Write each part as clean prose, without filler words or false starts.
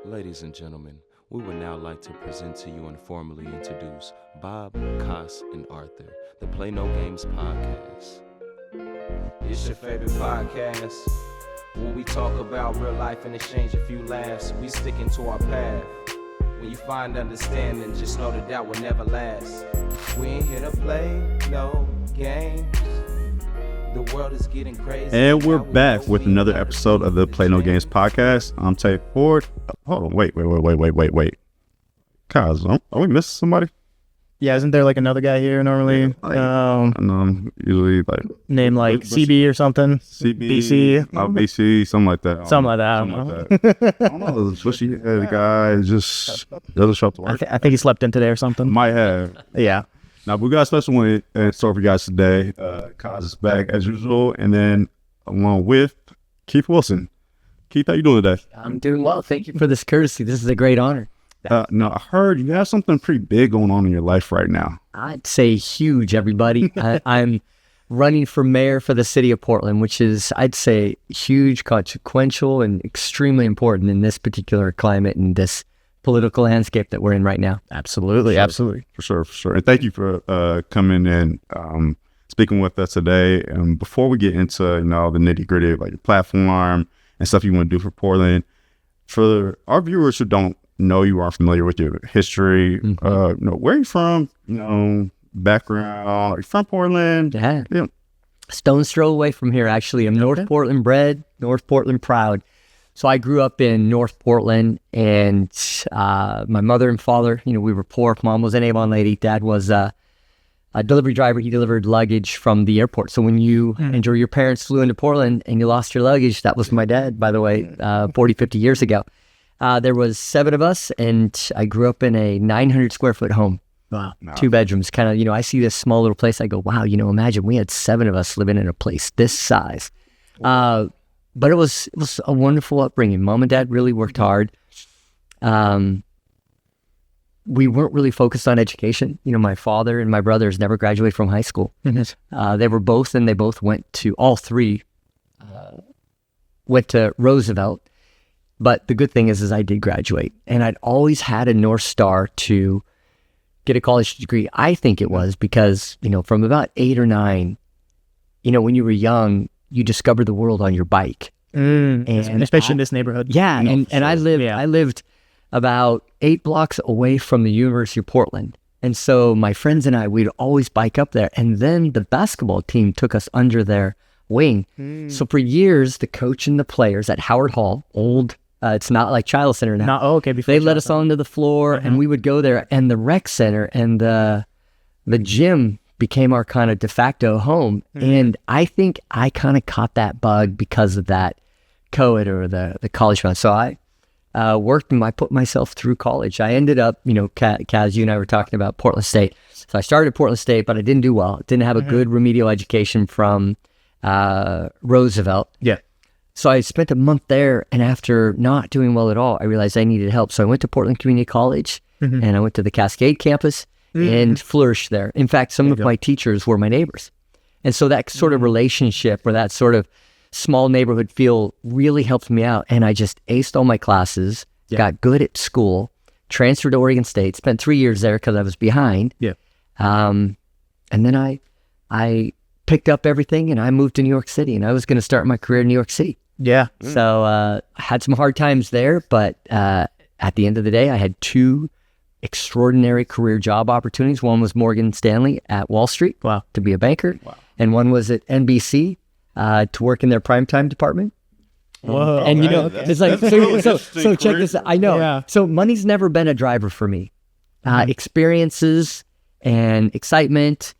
Ladies and gentlemen, we would now like to present to you and formally introduce Bob, Cos, and Arthur, the Play No Games podcast. It's your favorite podcast where we talk about real life and exchange a few laughs. We sticking to our path. When you find understanding, just know that will never last. We ain't here to play no games. The world is getting crazy. And we're back with another episode of the Play No Games podcast. I'm Tate Ford. Hold on, wait. Cos, are we missing somebody? Yeah, isn't there like another guy here normally? Usually like name like CB or something. CB, BC, BC, something like that. Something like that. I don't know. The bushy headed guy just doesn't show up to work. I think he slept in today or something. Might have. Yeah. Now, we got a special one in store for you guys today. Cos is back as usual, and then along with Keith Wilson. Keith, how you doing today? I'm doing well. Thank you for this courtesy. This is a great honor. Now, I heard you have something pretty big going on in your life right now. I'd say huge, everybody. I'm running for mayor for the city of Portland, which is, I'd say, huge, consequential, and extremely important in this particular climate and this political landscape that we're in right now. Absolutely. For sure. And thank you for coming and speaking with us today. And before we get into the nitty gritty of like your platform and stuff you want to do for Portland, for our viewers who don't know you, are familiar with your history, where are you from? Background. Are you from Portland? Yeah. Stone's throw away from here. Actually, I'm North Portland bred, North Portland proud. So I grew up in North Portland, and my mother and father, we were poor. Mom was an Avon lady. Dad was a delivery driver. He delivered luggage from the airport. So when you and your parents flew into Portland and you lost your luggage, that was my dad, by the way, 40, 50 years ago. There was 7 of us, and I grew up in a 900 square foot home. Wow. 2 bedrooms. Kind of, I see this small little place. I go, wow, imagine we had 7 of us living in a place this size. But it was a wonderful upbringing. Mom and Dad really worked hard. We weren't really focused on education. My father and my brothers never graduated from high school. They both went to, all 3 went to Roosevelt. But the good thing is I did graduate. And I'd always had a North Star to get a college degree. I think it was because, from about 8 or 9, when you were young, you discovered the world on your bike. And especially in this neighborhood. Yeah, and I lived about 8 blocks away from the University of Portland. And so my friends and I, we'd always bike up there. And then the basketball team took us under their wing. So for years, the coach and the players at Howard Hall, it's not like Child Center now. They let us onto the floor, and we would go there. And the rec center and the gym became our kind of de facto home. And I think I kind of caught that bug because of that co-ed or the college fund. So I worked and I put myself through college. I ended up, Kaz, you and I were talking about Portland State. So I started at Portland State, but I didn't do well. Didn't have a good remedial education from Roosevelt. Yeah. So I spent a month there, and after not doing well at all, I realized I needed help. So I went to Portland Community College, and I went to the Cascade campus and flourished there. In fact, some of my teachers were my neighbors. And so that sort of relationship or that sort of small neighborhood feel really helped me out. And I just aced all my classes, got good at school, transferred to Oregon State, spent 3 years there because I was behind. Yeah. And then I picked up everything and I moved to New York City, and I was going to start my career in New York City. Yeah. So I had some hard times there, but at the end of the day, I had 2 extraordinary career job opportunities. One was Morgan Stanley at Wall Street to be a banker, and one was at NBC to work in their primetime department. Whoa. And it's like, so check this out. I know. Yeah. So money's never been a driver for me. Experiences and excitement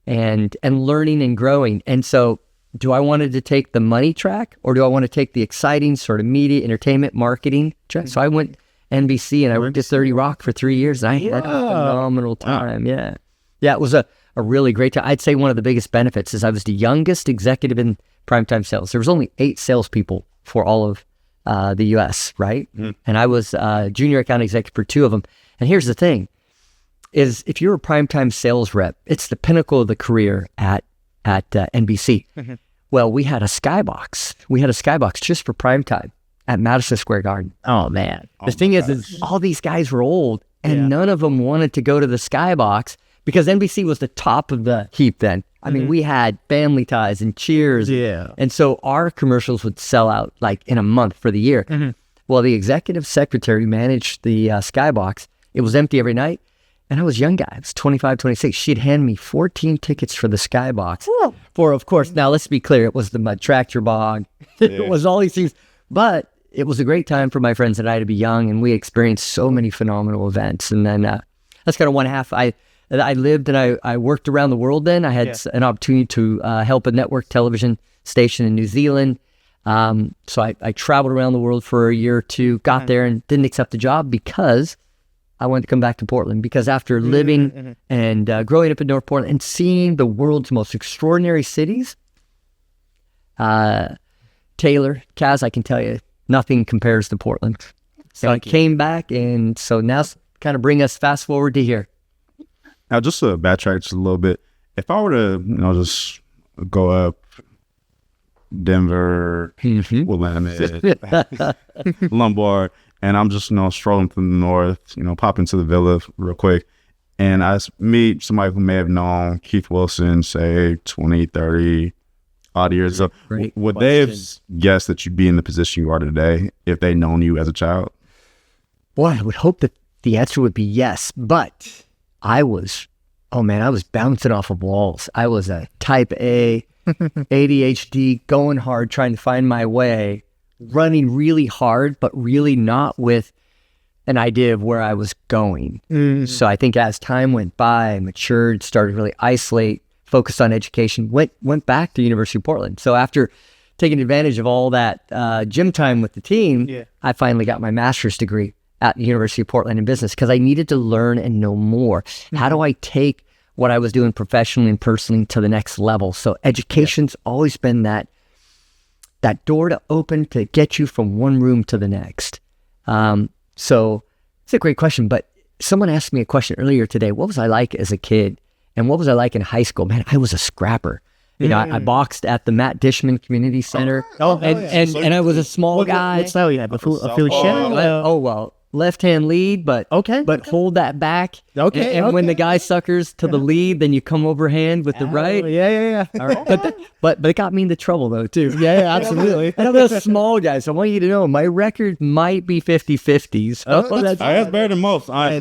and learning and growing. And so do I wanted to take the money track, or do I want to take the exciting sort of media, entertainment, marketing track? So I went NBC and I worked at 30 Rock for 3 years, and I had a phenomenal time. Yeah. It was a really great time. I'd say one of the biggest benefits is I was the youngest executive in primetime sales. There was only 8 salespeople for all of the U.S., right? And I was junior account executive for 2 of them. And here's the thing, is if you're a primetime sales rep, it's the pinnacle of the career at NBC. Well, we had a skybox. We had a skybox just for primetime. at Madison Square Garden. Oh man. The thing is all these guys were old, and none of them wanted to go to the Skybox because NBC was the top of the heap then. I mean, we had Family Ties and Cheers. Yeah. And so our commercials would sell out like in a month for the year. Well, the executive secretary managed the Skybox. It was empty every night. And I was a young guy. I was 25, 26. She'd hand me 14 tickets for the Skybox. For, of course, now let's be clear, it was the Mud Tractor Bog. It was all these things. But it was a great time for my friends and I to be young, and we experienced so many phenomenal events. And then that's kind of one half. I lived and I worked around the world then. I had an opportunity to help a network television station in New Zealand. So I traveled around the world for a year or two, got there and didn't accept the job because I wanted to come back to Portland. Because after living and growing up in North Portland and seeing the world's most extraordinary cities, Taylor, Kaz, I can tell you, nothing compares to Portland. So I came back, and so now kind of bring us fast forward to here. Now, just to backtrack just a little bit, if I were to, just go up Denver, Willamette, Lombard, and I'm just, strolling through the north, pop into the Villa real quick, and I meet somebody who may have known Keith Wilson, say 20, 30 odd years ago. Would they have guessed that you'd be in the position you are today if they'd known you as a child? Boy, I would hope that the answer would be yes, but I was bouncing off of walls. I was a type A, ADHD, going hard, trying to find my way, running really hard, but really not with an idea of where I was going. So I think as time went by, I matured, started to really isolate, focused on education, went back to University of Portland. So after taking advantage of all that gym time with the team, I finally got my master's degree at the University of Portland in business because I needed to learn and know more. How do I take what I was doing professionally and personally to the next level? So education's always been that door to open to get you from one room to the next. So it's a great question, but someone asked me a question earlier today. What was I like as a kid? And what was I like in high school? Man, I was a scrapper. I boxed at the Matt Dishman Community Center. And I was a small guy. What style you had? A Philly Well, left-hand lead, but hold that back. And when the guy suckers to the lead, then you come overhand with the right. Yeah. All right. But it got me into trouble though too. Yeah, absolutely. And I'm a small guy, so I want you to know my record might be 50-50s. That's better than most. I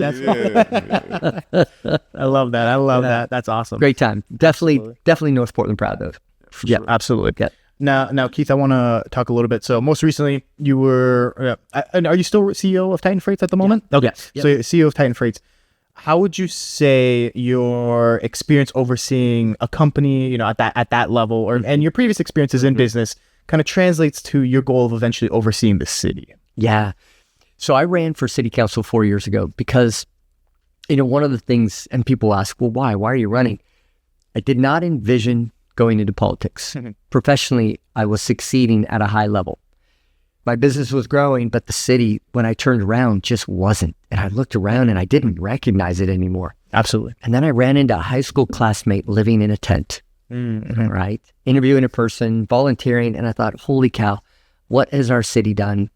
love that. That's awesome. Great time. Definitely North Portland proud of. Yeah, absolutely. Yeah. Now, Keith, I want to talk a little bit. So most recently, you were, are you still CEO of Titan Freights at the moment? Yeah. Okay. Yep. So you're CEO of Titan Freights. How would you say your experience overseeing a company, at that level, and your previous experiences in business kind of translates to your goal of eventually overseeing the city? Yeah. So I ran for city council 4 years ago because, one of the things, and people ask, well, why? Why are you running? I did not envision going into politics. Professionally, I was succeeding at a high level. My business was growing, but the city, when I turned around, just wasn't. And I looked around and I didn't recognize it anymore. Absolutely. And then I ran into a high school classmate living in a tent, right? Interviewing a person, volunteering. And I thought, holy cow, what has our city done?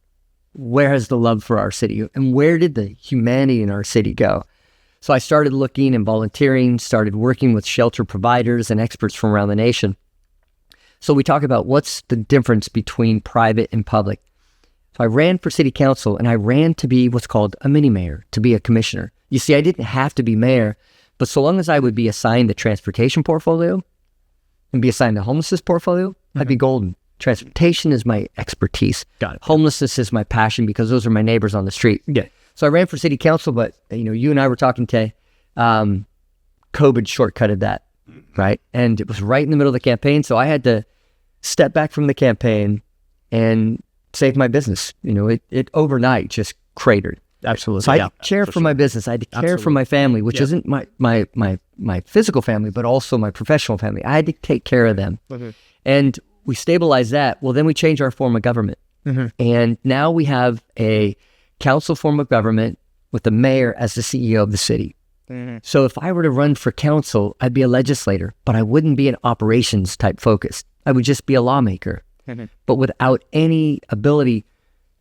Where has the love for our city? And where did the humanity in our city go? So I started looking and volunteering, started working with shelter providers and experts from around the nation. So we talk about what's the difference between private and public. So I ran for city council, and I ran to be what's called a mini mayor, to be a commissioner. You see, I didn't have to be mayor, but so long as I would be assigned the transportation portfolio and be assigned the homelessness portfolio, I'd be golden. Transportation is my expertise. Got it. Homelessness is my passion because those are my neighbors on the street. Yeah. So I ran for city council, but you and I were talking today. COVID shortcutted that, right? And it was right in the middle of the campaign, so I had to step back from the campaign and save my business. It overnight just cratered. Absolutely. So I had to care for my business. I had to care for my family, which isn't my physical family, but also my professional family. I had to take care of them. And we stabilized that. Well, then we changed our form of government. And now we have a council form of government with the mayor as the CEO of the city. So if I were to run for council, I'd be a legislator, but I wouldn't be an operations type focus. I would just be a lawmaker, but without any ability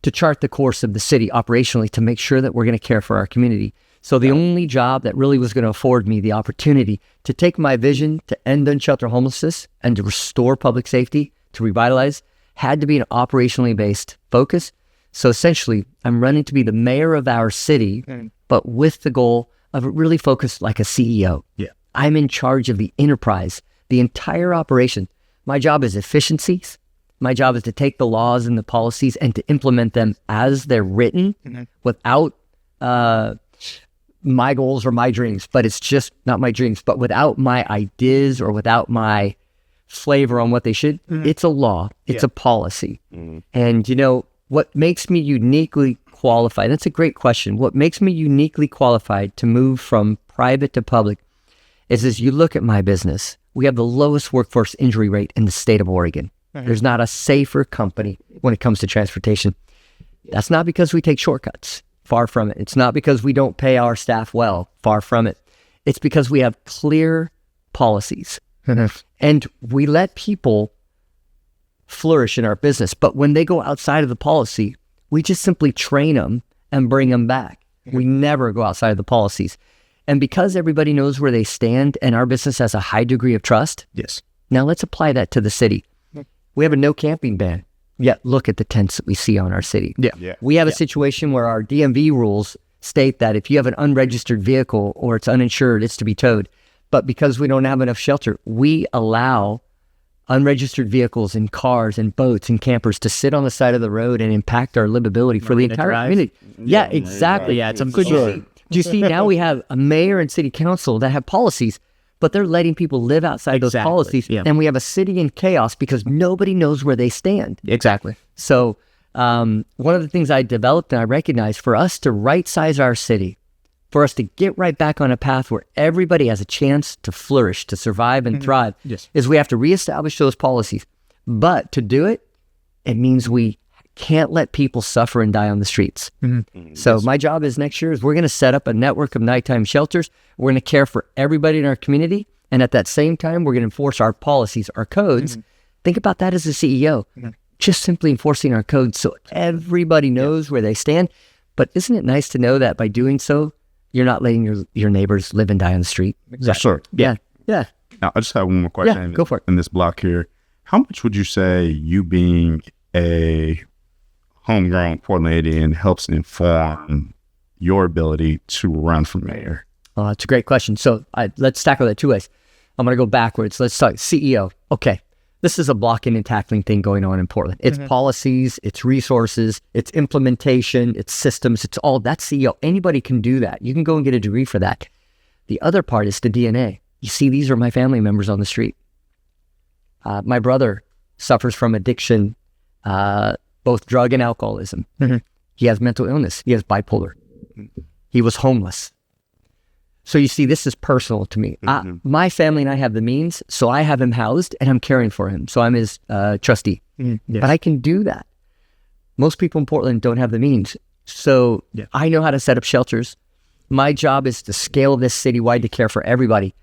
to chart the course of the city operationally to make sure that we're going to care for our community. So the only job that really was going to afford me the opportunity to take my vision to end unsheltered homelessness and to restore public safety, to revitalize, had to be an operationally based focus. So essentially, I'm running to be the mayor of our city, but with the goal of really focused like a CEO. Yeah. I'm in charge of the enterprise, the entire operation. My job is efficiencies. My job is to take the laws and the policies and to implement them as they're written without my goals or my dreams, but it's just not my dreams, but without my ideas or without my flavor on what they should. It's a law. It's a policy. And, you know, what makes me uniquely qualified, that's a great question. What makes me uniquely qualified to move from private to public is as you look at my business, we have the lowest workforce injury rate in the state of Oregon. There's not a safer company when it comes to transportation. That's not because we take shortcuts. Far from it. It's not because we don't pay our staff well. Far from it. It's because we have clear policies. And we let people flourish in our business. But when they go outside of the policy, we just simply train them and bring them back. We never go outside of the policies. And because everybody knows where they stand and our business has a high degree of trust, Yes. now let's apply that to the city. We have a no camping ban. Yet look at the tents that we see on our city. Yeah. We have a situation where our DMV rules state that if you have an unregistered vehicle or it's uninsured, it's to be towed. But because we don't have enough shelter, we allow unregistered vehicles and cars and boats and campers to sit on the side of the road and impact our livability for the entire community. Yeah, exactly. Yeah, it's a Do you see now we have a mayor and city council that have policies, but they're letting people live outside those policies. Yeah. And we have a city in chaos because nobody knows where they stand. Exactly. So one of the things I developed and I recognized for us to right-size our city, for us to get right back on a path where everybody has a chance to flourish, to survive and thrive, is we have to reestablish those policies. But to do it, it means we can't let people suffer and die on the streets. So my job is next year is we're going to set up a network of nighttime shelters. We're going to care for everybody in our community. And at that same time, we're going to enforce our policies, our codes. Think about that as a CEO, just simply enforcing our codes so everybody knows where they stand. But isn't it nice to know that by doing so, you're not letting your neighbors live and die on the street? For sure. Yeah. Now, I just have one more question. Yeah, go for it. In this block here, how much would you say you being a homegrown Portlandian helps inform your ability to run for mayor? It's a great question. So let's tackle that two ways. I'm going to go backwards. Let's talk CEO. Okay. This is a blocking and tackling thing going on in Portland. It's policies, it's resources, it's implementation, it's systems, it's all that's CEO. Anybody can do that. You can go and get a degree for that. The other part is the DNA. You see, these are my family members on the street. My brother suffers from addiction, both drug and alcoholism. He has mental illness. He has bipolar. He was homeless. So you see, this is personal to me. My family and I have the means, so I have him housed and I'm caring for him. So I'm his trustee. But I can do that. Most people in Portland don't have the means. So I know how to set up shelters. My job is to scale this citywide to care for everybody.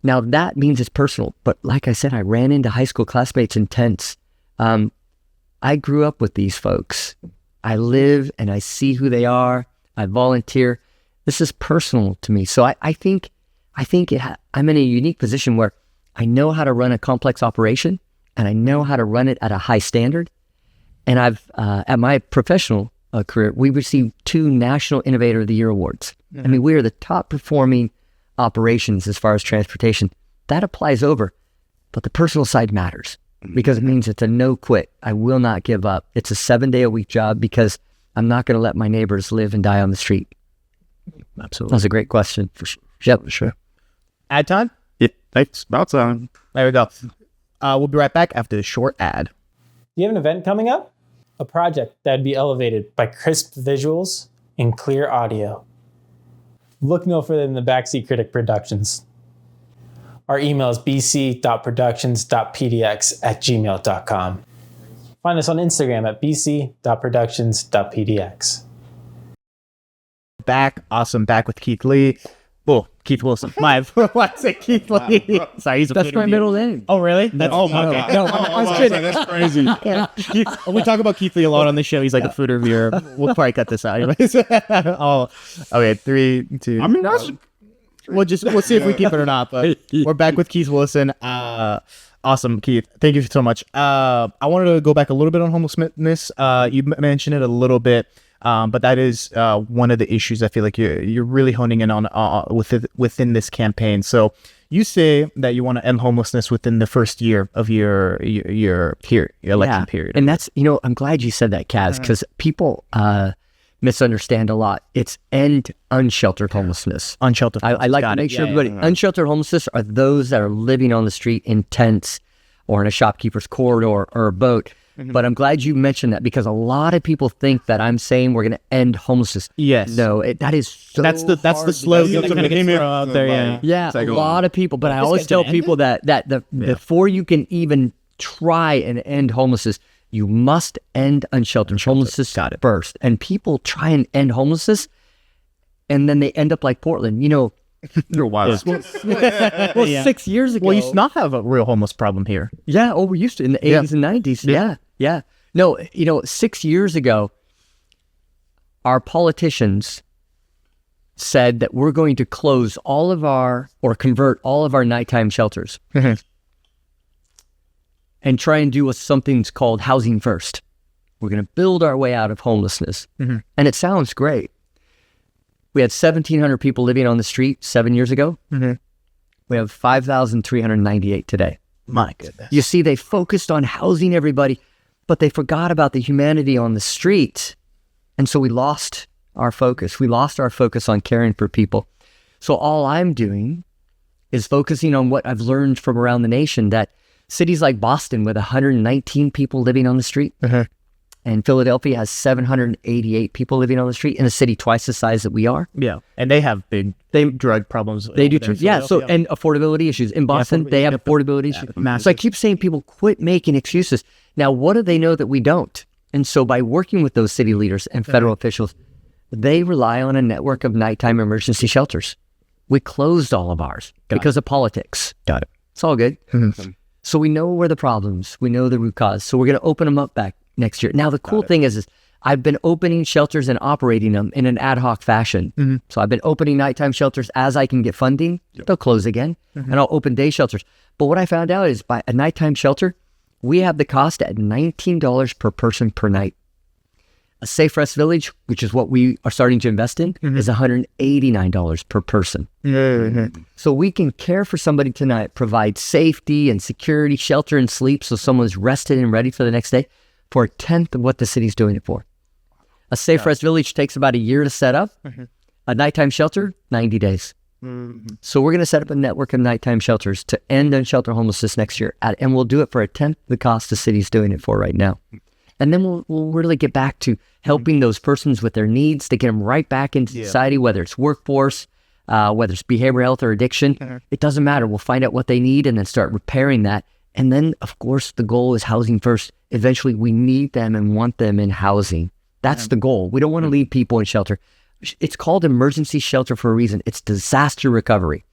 Now that means it's personal. But like I said, I ran into high school classmates in tents. I grew up with these folks. I live and I see who they are. I volunteer. This is personal to me. So I think I'm in a unique position where I know how to run a complex operation and I know how to run it at a high standard. And I've, at my professional career, we received 2 National Innovator of the Year awards. I mean, we are the top performing operations as far as transportation. That applies over, but the personal side matters because it means it's a no quit. I will not give up. It's a 7-day-a-week job because I'm not going to let my neighbors live and die on the street. Absolutely. That's a great question. For sure. Yep, for sure. Ad time? Yeah, thanks. About time. There we go. We'll be right back after the short ad. Do you have an event coming up? A project that would be elevated by crisp visuals and clear audio? Look no further than the Backseat Critic Productions. Our email is bc.productions.pdx@gmail.com. Find us on Instagram at bc.productions.pdx. Back with Keith Lee. Well, Keith Wilson. Why I say Keith Lee? Sorry, he's a That's my middle name. Oh, really? Oh my God. No, I was kidding. That's crazy. We talk about Keith Lee a lot on the show. He's like a food reviewer. We'll probably cut this out. Anyways. Oh, okay. 3, 2. I mean, that's We'll see if we keep it or not. But we're back with Keith Wilson. Awesome, Keith. Thank you so much. I wanted to go back a little bit on homelessness. You mentioned it a little bit, but that is one of the issues I feel like you're really honing in on within this campaign. So you say that you want to end homelessness within the first year of your election period. And that's, I'm glad you said that, Kaz, because people misunderstand a lot. It's end unsheltered homelessness. Unsheltered. I like to make sure everybody, unsheltered homelessness are those that are living on the street in tents or in a shopkeeper's corridor or a boat. But I'm glad you mentioned that because a lot of people think that I'm saying we're going to end homelessness. Yes. No, that is so that's the slogan that's going to get out there. Yeah. Yeah, a lot of people. But I always tell people that before you can even try and end homelessness, you must end unsheltered homelessness first. And people try and end homelessness, and then they end up like Portland. you're wild. 6 years ago. Well, you used to not have a real homeless problem here. Yeah, we used to in the 80s and 90s. Yeah. No, 6 years ago, our politicians said that we're going to close convert all of our nighttime shelters and try and do something's called housing first. We're going to build our way out of homelessness. And it sounds great. We had 1,700 people living on the street 7 years ago. We have 5,398 today. My goodness. You see, they focused on housing everybody, but they forgot about the humanity on the street. And so we lost our focus. We lost our focus on caring for people. So all I'm doing is focusing on what I've learned from around the nation, that cities like Boston with 119 people living on the street, and Philadelphia has 788 people living on the street in a city twice the size that we are. Yeah, and they have big drug problems. They do, and affordability issues. In Boston, they have affordability issues. So I keep saying people quit making excuses. Now, what do they know that we don't? And so by working with those city leaders and federal officials, they rely on a network of nighttime emergency shelters. We closed all of ours because of politics. Got it. It's all good. So we know where the problems, we know the root cause. So we're going to open them up back next year. Now, the cool thing is I've been opening shelters and operating them in an ad hoc fashion. So I've been opening nighttime shelters as I can get funding. They'll close again, and I'll open day shelters. But what I found out is by a nighttime shelter, we have the cost at $19 per person per night. A Safe Rest Village, which is what we are starting to invest in, is $189 per person. So we can care for somebody tonight, provide safety and security, shelter and sleep so someone's rested and ready for the next day for a tenth of what the city's doing it for. A Safe Rest Village takes about a year to set up. A nighttime shelter, 90 days. So we're going to set up a network of nighttime shelters to end unsheltered homelessness next year. And we'll do it for a tenth the cost the city's doing it for right now. And then we'll really get back to helping those persons with their needs to get them right back into society, whether it's workforce, whether it's behavioral health or addiction. It doesn't matter. We'll find out what they need and then start repairing that. And then, of course, the goal is housing first. Eventually, we need them and want them in housing. That's the goal. We don't want to leave people in shelter. It's called emergency shelter for a reason. It's disaster recovery.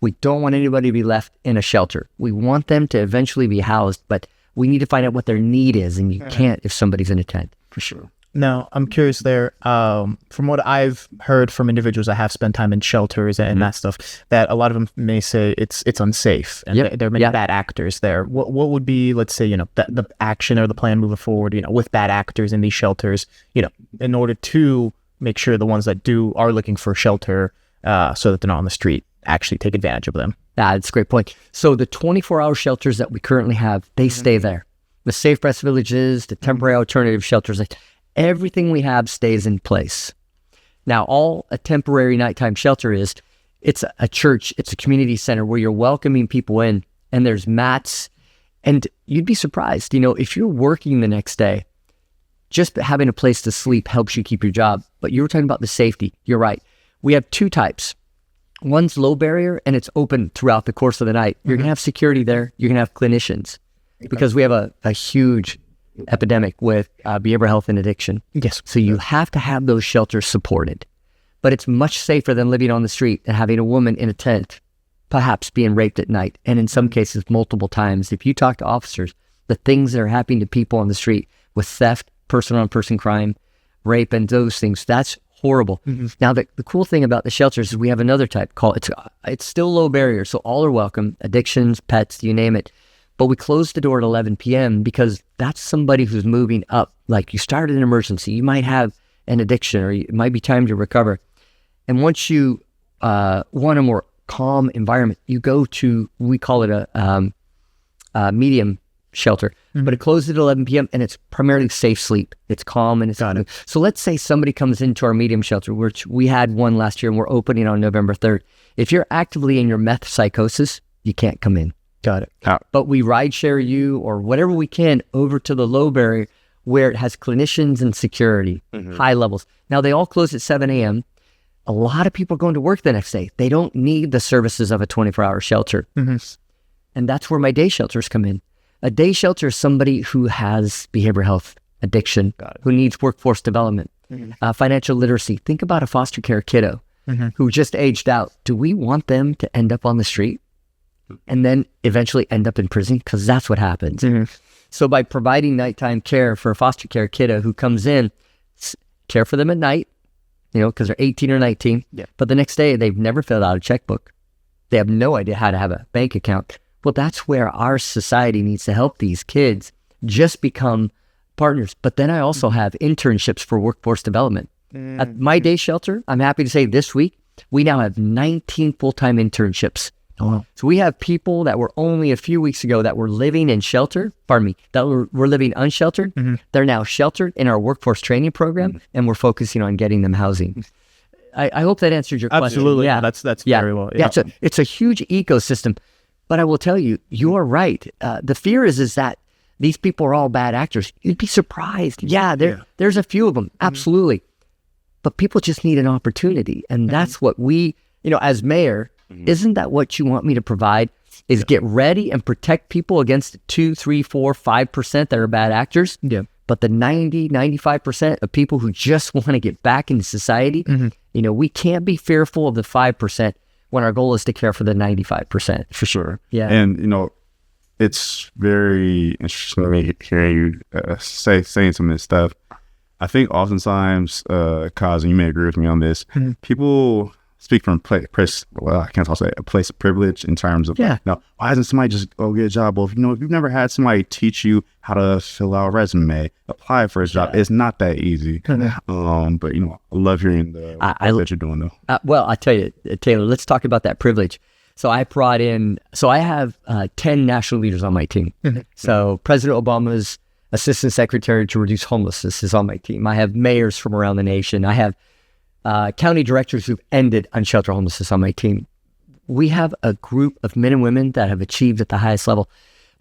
We don't want anybody to be left in a shelter. We want them to eventually be housed, but we need to find out what their need is, and you can't if somebody's in a tent. For sure. Now, I'm curious there, from what I've heard from individuals that have spent time in shelters and that stuff, that a lot of them may say it's unsafe, and there are many bad actors there. What would be, let's say, the action or the plan moving forward, with bad actors in these shelters, in order to make sure the ones that are looking for shelter so that they're not on the street actually take advantage of them? That's a great point. So the 24-hour shelters that we currently have, they stay there. The Safe Rest Villages, the temporary alternative shelters, everything we have stays in place. Now, all a temporary nighttime shelter is, it's a church, it's a community center where you're welcoming people in, and there's mats. And you'd be surprised, if you're working the next day, just having a place to sleep helps you keep your job. But you were talking about the safety. You're right. We have two types. One's low barrier, and it's open throughout the course of the night. You're going to have security there. You're going to have clinicians because we have a huge epidemic with behavioral health and addiction. Yes. So you have to have those shelters supported. but it's much safer than living on the street and having a woman in a tent, perhaps being raped at night, and in some cases multiple times. If you talk to officers, the things that are happening to people on the street with theft, person-on-person crime, rape, and those things, that's horrible. Now, the cool thing about the shelters is we have another type called, it's still low barrier, so all are welcome, addictions, pets, you name it. But we close the door at 11 p.m. because that's somebody who's moving up. Like you started an emergency, you might have an addiction, or it might be time to recover. And once you want a more calm environment, you go to, we call it a medium shelter, but it closes at 11 p.m. and it's primarily safe sleep. It's calm and it's good. So let's say somebody comes into our medium shelter, which we had one last year and we're opening on November 3rd. If you're actively in your meth psychosis, you can't come in. Got it. But we ride share you or whatever we can over to the low barrier where it has clinicians and security, high levels. Now they all close at 7 a.m. A lot of people are going to work the next day. They don't need the services of a 24-hour shelter. And that's where my day shelters come in. A day shelter is somebody who has behavioral health addiction, who needs workforce development, financial literacy. Think about a foster care kiddo who just aged out. Do we want them to end up on the street and then eventually end up in prison? Because that's what happens. So by providing nighttime care for a foster care kiddo who comes in, care for them at night, because they're 18 or 19, but the next day they've never filled out a checkbook. They have no idea how to have a bank account. Well, that's where our society needs to help these kids just become partners. But then I also have internships for workforce development. At my day shelter, I'm happy to say this week, we now have 19 full-time internships. So we have people that were only a few weeks ago that were living in shelter, that were living unsheltered. They're now sheltered in our workforce training program, and we're focusing on getting them housing. I hope that answered your question. Absolutely. Yeah, that's very well. Yeah, it's a huge ecosystem. But I will tell you, you are right. The fear is that these people are all bad actors. You'd be surprised. Yeah, there's a few of them, absolutely. But people just need an opportunity. And that's what we, as mayor, isn't that what you want me to provide? Is get ready and protect people against 2, 3, 4, 5% that are bad actors? Yeah. But the 90, 95% of people who just want to get back into society, we can't be fearful of the 5%. When our goal is to care for the 95%. For sure. Yeah. And, it's very interesting hearing you saying some of this stuff. I think oftentimes, Kaz, and you may agree with me on this, people speak from a place of privilege in terms of, why doesn't somebody just go get a job? Well, if you've never had somebody teach you how to fill out a resume, apply for a job, it's not that easy. But, I love hearing the that you're doing, though. Well, I tell you, Taylor, let's talk about that privilege. So I have 10 national leaders on my team. So President Obama's Assistant Secretary to Reduce Homelessness is on my team. I have mayors from around the nation. I have county directors who've ended unsheltered homelessness on my team. We have a group of men and women that have achieved at the highest level.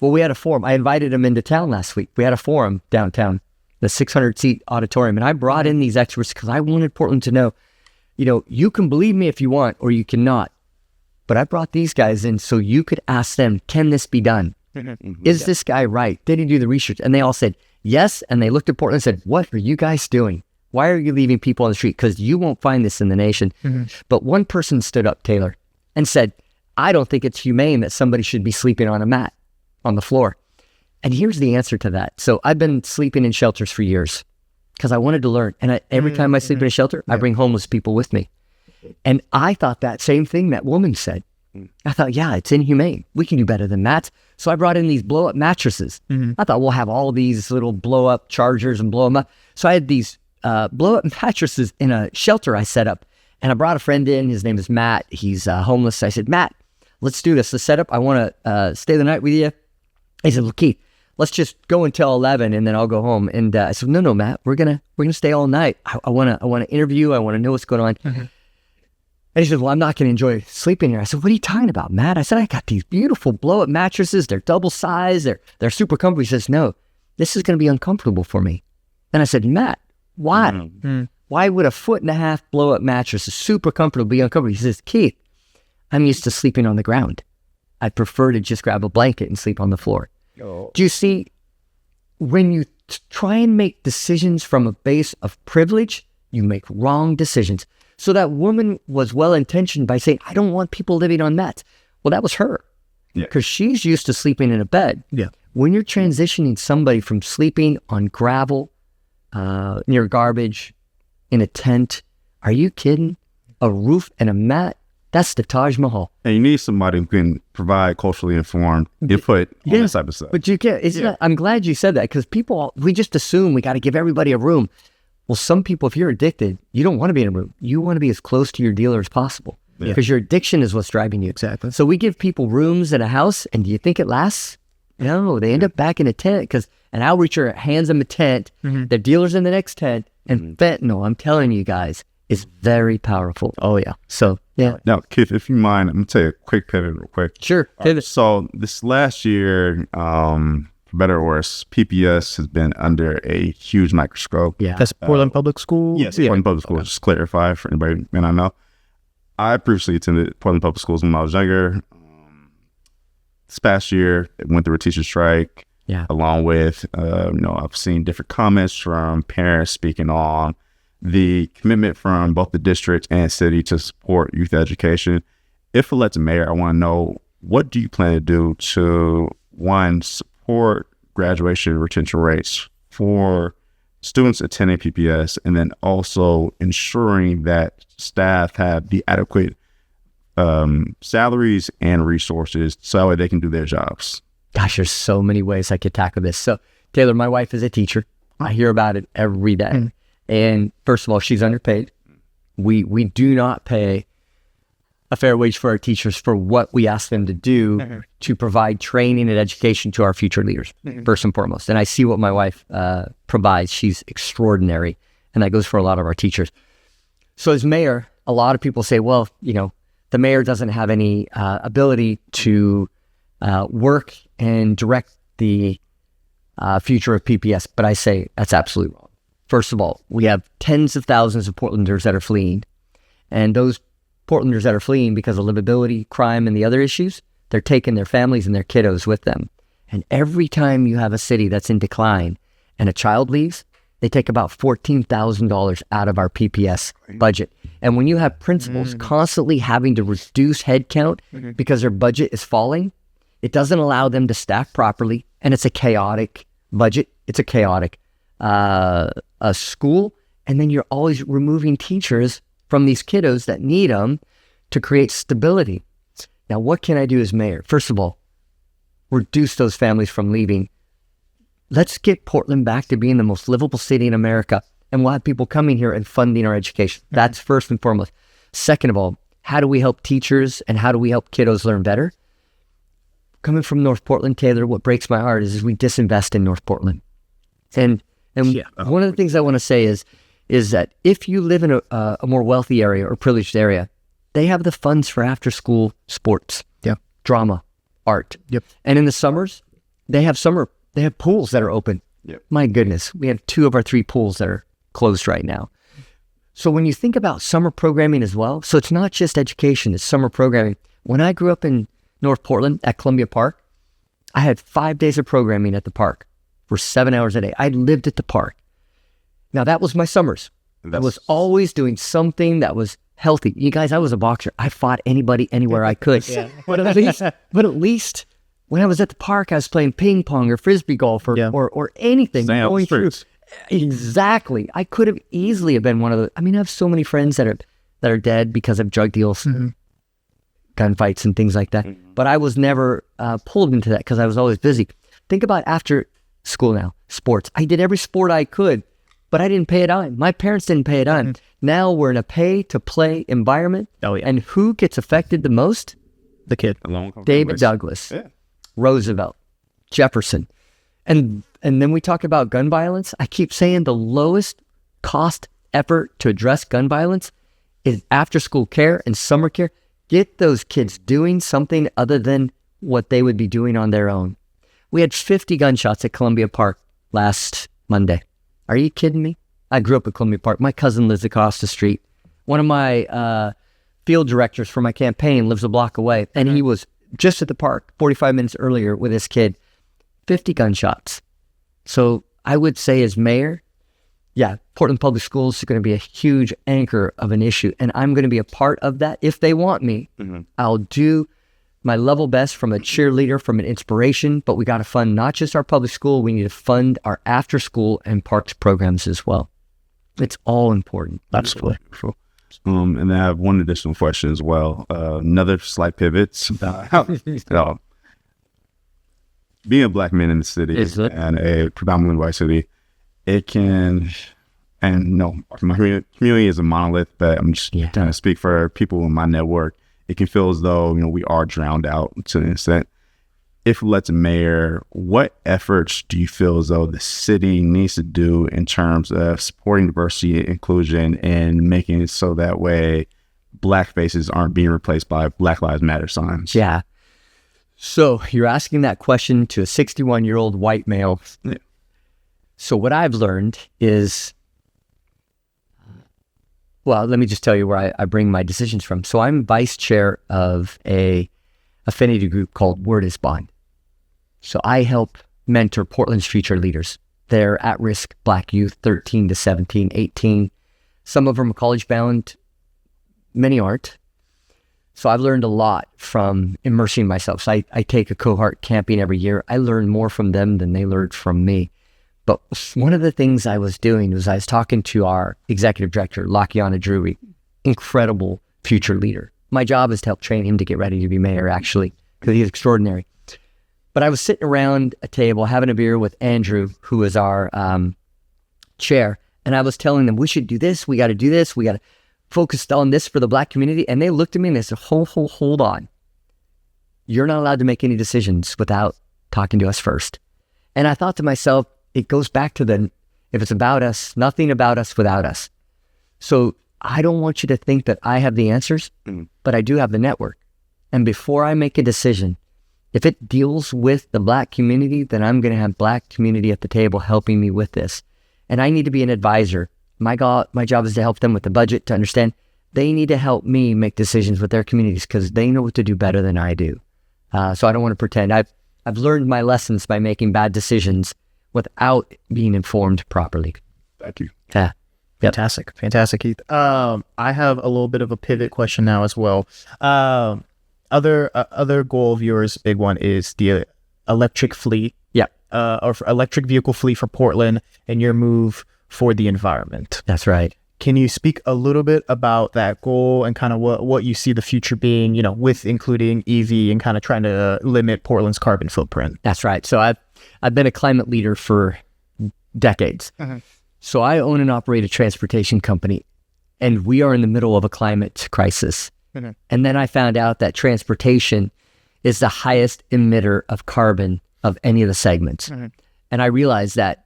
Well, we had a forum. I invited them into town last week. We had a forum downtown, the 600-seat auditorium, and I brought in these experts because I wanted Portland to know, you can believe me if you want or you cannot, but I brought these guys in so you could ask them, can this be done? Is this guy right? Did he do the research? And they all said yes, and they looked at Portland and said, what are you guys doing? Why are you leaving people on the street? Because you won't find this in the nation. But one person stood up, Taylor, and said, I don't think it's humane that somebody should be sleeping on a mat on the floor. And here's the answer to that. So I've been sleeping in shelters for years because I wanted to learn. And every time I sleep in a shelter, I bring homeless people with me. And I thought that same thing that woman said. I thought, it's inhumane. We can do better than that. So I brought in these blow-up mattresses. I thought we'll have all these little blow-up chargers and blow them up. So I had these blow-up mattresses in a shelter I set up. And I brought a friend in. His name is Matt. He's homeless. I said, Matt, let's do this. Let's set up. I want to stay the night with you. He said, well, Keith, let's just go until 11 and then I'll go home. And I said, no, Matt, we're gonna stay all night. I want to interview. I want to know what's going on. And he said, well, I'm not going to enjoy sleeping here. I said, what are you talking about, Matt? I said, I got these beautiful blow-up mattresses. They're double size. They're super comfortable. He says, no, this is going to be uncomfortable for me. And I said, Matt, why? Why would a 1.5 blow-up mattress, super comfortable, be uncomfortable? He says, Keith, I'm used to sleeping on the ground. I prefer to just grab a blanket and sleep on the floor. Do you see, when you try and make decisions from a base of privilege, you make wrong decisions. So that woman was well-intentioned by saying, I don't want people living on mats. Well, that was her. Yeah. Because she's used to sleeping in a bed. Yeah. When you're transitioning somebody from sleeping on gravel, near garbage, in a tent, are you kidding? A roof and a mat? That's the Taj Mahal. And you need somebody who can provide culturally informed input on this type of stuff. But you can't. I'm glad you said that, because we just assume we got to give everybody a room. Well, some people, if you're addicted, you don't want to be in a room. You want to be as close to your dealer as possible, because your addiction is what's driving you. Exactly. So we give people rooms in a house, and do you think it lasts? No, they end up back in a tent, because an outreacher hands them a tent, their dealer's in the next tent, and fentanyl, I'm telling you guys, is very powerful. Oh yeah. So, yeah. Now, Keith, if you mind, I'm going to tell you a quick pivot real quick. Sure. So this last year, for better or worse, PPS has been under a huge microscope. Yeah. That's Portland Public School. Yes, Portland Public Schools. Just clarify for anybody who may not know. I previously attended Portland Public Schools when I was younger. This past year, it went through a teacher strike. Yeah. Along with, I've seen different comments from parents speaking on the commitment from both the district and city to support youth education. If elected mayor, I want to know, what do you plan to do to, one, support graduation retention rates for students attending PPS, and then also ensuring that staff have the adequate salaries and resources so that they can do their jobs? Gosh, there's so many ways I could tackle this. So, Taylor, my wife is a teacher. I hear about it every day. And first of all, she's underpaid. We do not pay a fair wage for our teachers for what we ask them to do to provide training and education to our future leaders, first and foremost. And I see what my wife provides. She's extraordinary. And that goes for a lot of our teachers. So as mayor, a lot of people say, well, the mayor doesn't have any ability to work and direct the future of PPS. But I say that's absolutely wrong. First of all, we have tens of thousands of Portlanders that are fleeing. And those Portlanders that are fleeing because of livability, crime, and the other issues, they're taking their families and their kiddos with them. And every time you have a city that's in decline and a child leaves, they take about $14,000 out of our PPS budget. And when you have principals constantly having to reduce headcount because their budget is falling, it doesn't allow them to staff properly. And it's a chaotic budget. It's a chaotic a school, and then you're always removing teachers from these kiddos that need them to create stability. Now, what can I do as mayor? First of all, reduce those families from leaving. Let's get Portland back to being the most livable city in America, and we'll have people coming here and funding our education. That's first and foremost. Second of all, how do we help teachers and how do we help kiddos learn better? Coming from North Portland, Taylor, what breaks my heart is we disinvest in North Portland. And one of the things I want to say is that if you live in a more wealthy area or privileged area, they have the funds for after-school sports, drama, art. And in the summers, they have pools that are open. My goodness, we have 2 of our 3 pools that are closed right now. So when you think about summer programming as well, so it's not just education, it's summer programming. When I grew up in North Portland at Columbia Park, I had 5 days of programming at the park for 7 hours a day. I lived at the park. Now that was my summers. I was always doing something that was healthy. You guys, I was a boxer. I fought anybody, anywhere I could. But at least when I was at the park, I was playing ping pong or frisbee golf or anything. Going through. Exactly. I could have easily have been one of the. I mean, I have so many friends that are dead because of drug deals, gunfights, and things like that. But I was never pulled into that because I was always busy. Think about after school now, sports. I did every sport I could, but I didn't pay a dime. My parents didn't pay a dime. Now we're in a pay-to-play environment. And who gets affected the most? The kid. David Douglas, Roosevelt, Jefferson. And then we talk about gun violence. I keep saying the lowest cost effort to address gun violence is after-school care and summer care. Get those kids doing something other than what they would be doing on their own. We had 50 gunshots at Columbia Park last Monday. Are you kidding me? I grew up at Columbia Park. My cousin lives across the street. One of my field directors for my campaign lives a block away, and he was just at the park 45 minutes earlier with his kid. 50 gunshots. So I would say as mayor, yeah, Portland Public Schools is going to be a huge anchor of an issue, and I'm going to be a part of that. If they want me, I'll do my level best from a cheerleader, from an inspiration, but we got to fund not just our public school, we need to fund our after school and parks programs as well. It's all important. Absolutely. And then I have one additional question as well. Another slight pivot. Being a black man in the city and a predominantly white city, it can, and no, my community is a monolith, but I'm just trying to speak for people in my network. It can feel as though, we are drowned out to an extent. If elected mayor, what efforts do you feel as though the city needs to do in terms of supporting diversity and inclusion and making it so that way black faces aren't being replaced by Black Lives Matter signs? Yeah. So you're asking that question to a 61-year-old white male. Yeah. So what I've learned is, well, let me just tell you where I bring my decisions from. So I'm vice chair of a affinity group called Word is Bond. So I help mentor Portland's future leaders. They're at-risk black youth, 13 to 17, 18. Some of them are college-bound, many aren't. So I've learned a lot from immersing myself. So I take a cohort camping every year. I learn more from them than they learned from me. But one of the things I was doing was I was talking to our executive director, Lakiana Drury, incredible future leader. My job is to help train him to get ready to be mayor, actually, because he's extraordinary. But I was sitting around a table having a beer with Andrew, who is our chair, and I was telling them, we should do this, we got to do this, we got to focus on this for the black community. And they looked at me and they said, hold on. You're not allowed to make any decisions without talking to us first. And I thought to myself, it goes back to if it's about us, nothing about us without us. So I don't want you to think that I have the answers, but I do have the network. And before I make a decision, if it deals with the black community, then I'm going to have black community at the table helping me with this. And I need to be an advisor. My job is to help them with the budget, to understand they need to help me make decisions with their communities because they know what to do better than I do. So I don't want to pretend. I've learned my lessons by making bad decisions without being informed properly. Thank you. Yeah. Fantastic, Keith. I have a little bit of a pivot question now as well. Other goal of yours, big one, is the electric fleet. Yeah. Or for electric vehicle fleet for Portland and your move for the environment. That's right. Can you speak a little bit about that goal and kind of what you see the future being, with including EV and kind of trying to limit Portland's carbon footprint? That's right. So I've been a climate leader for decades. So I own and operate a transportation company, and we are in the middle of a climate crisis. And then I found out that transportation is the highest emitter of carbon of any of the segments. And I realized that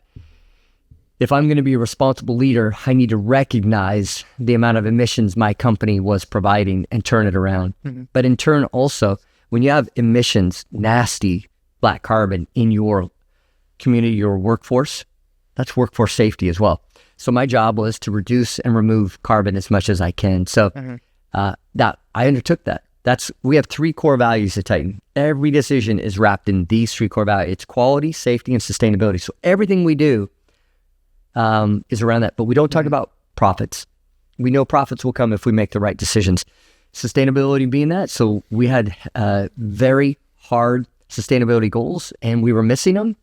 if I'm going to be a responsible leader, I need to recognize the amount of emissions my company was providing and turn it around. But in turn, also, when you have emissions, nasty black carbon in your community, your workforce, that's workforce safety as well. So my job was to reduce and remove carbon as much as I can. So that I undertook that. We have 3 core values at Titan. Every decision is wrapped in these 3 core values. It's quality, safety, and sustainability. So everything we do is around that. But we don't talk about profits. We know profits will come if we make the right decisions. Sustainability being that. So we had very hard sustainability goals, and we were missing them.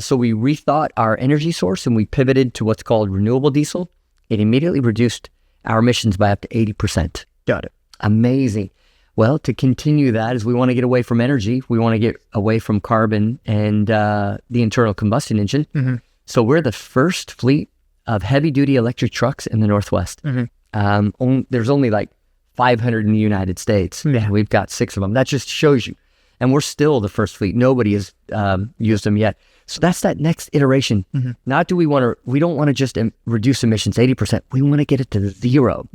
So we rethought our energy source, and we pivoted to what's called renewable diesel. It immediately reduced our emissions by up to 80%. Got it. Amazing. Well, to continue that is we want to get away from energy. We want to get away from carbon and the internal combustion engine. So we're the first fleet of heavy-duty electric trucks in the Northwest. There's only like 500 in the United States. We've got 6 of them. That just shows you. And we're still the first fleet. Nobody has used them yet. So that's that next iteration. Not do we don't want to just reduce emissions 80%. We want to get it to 0.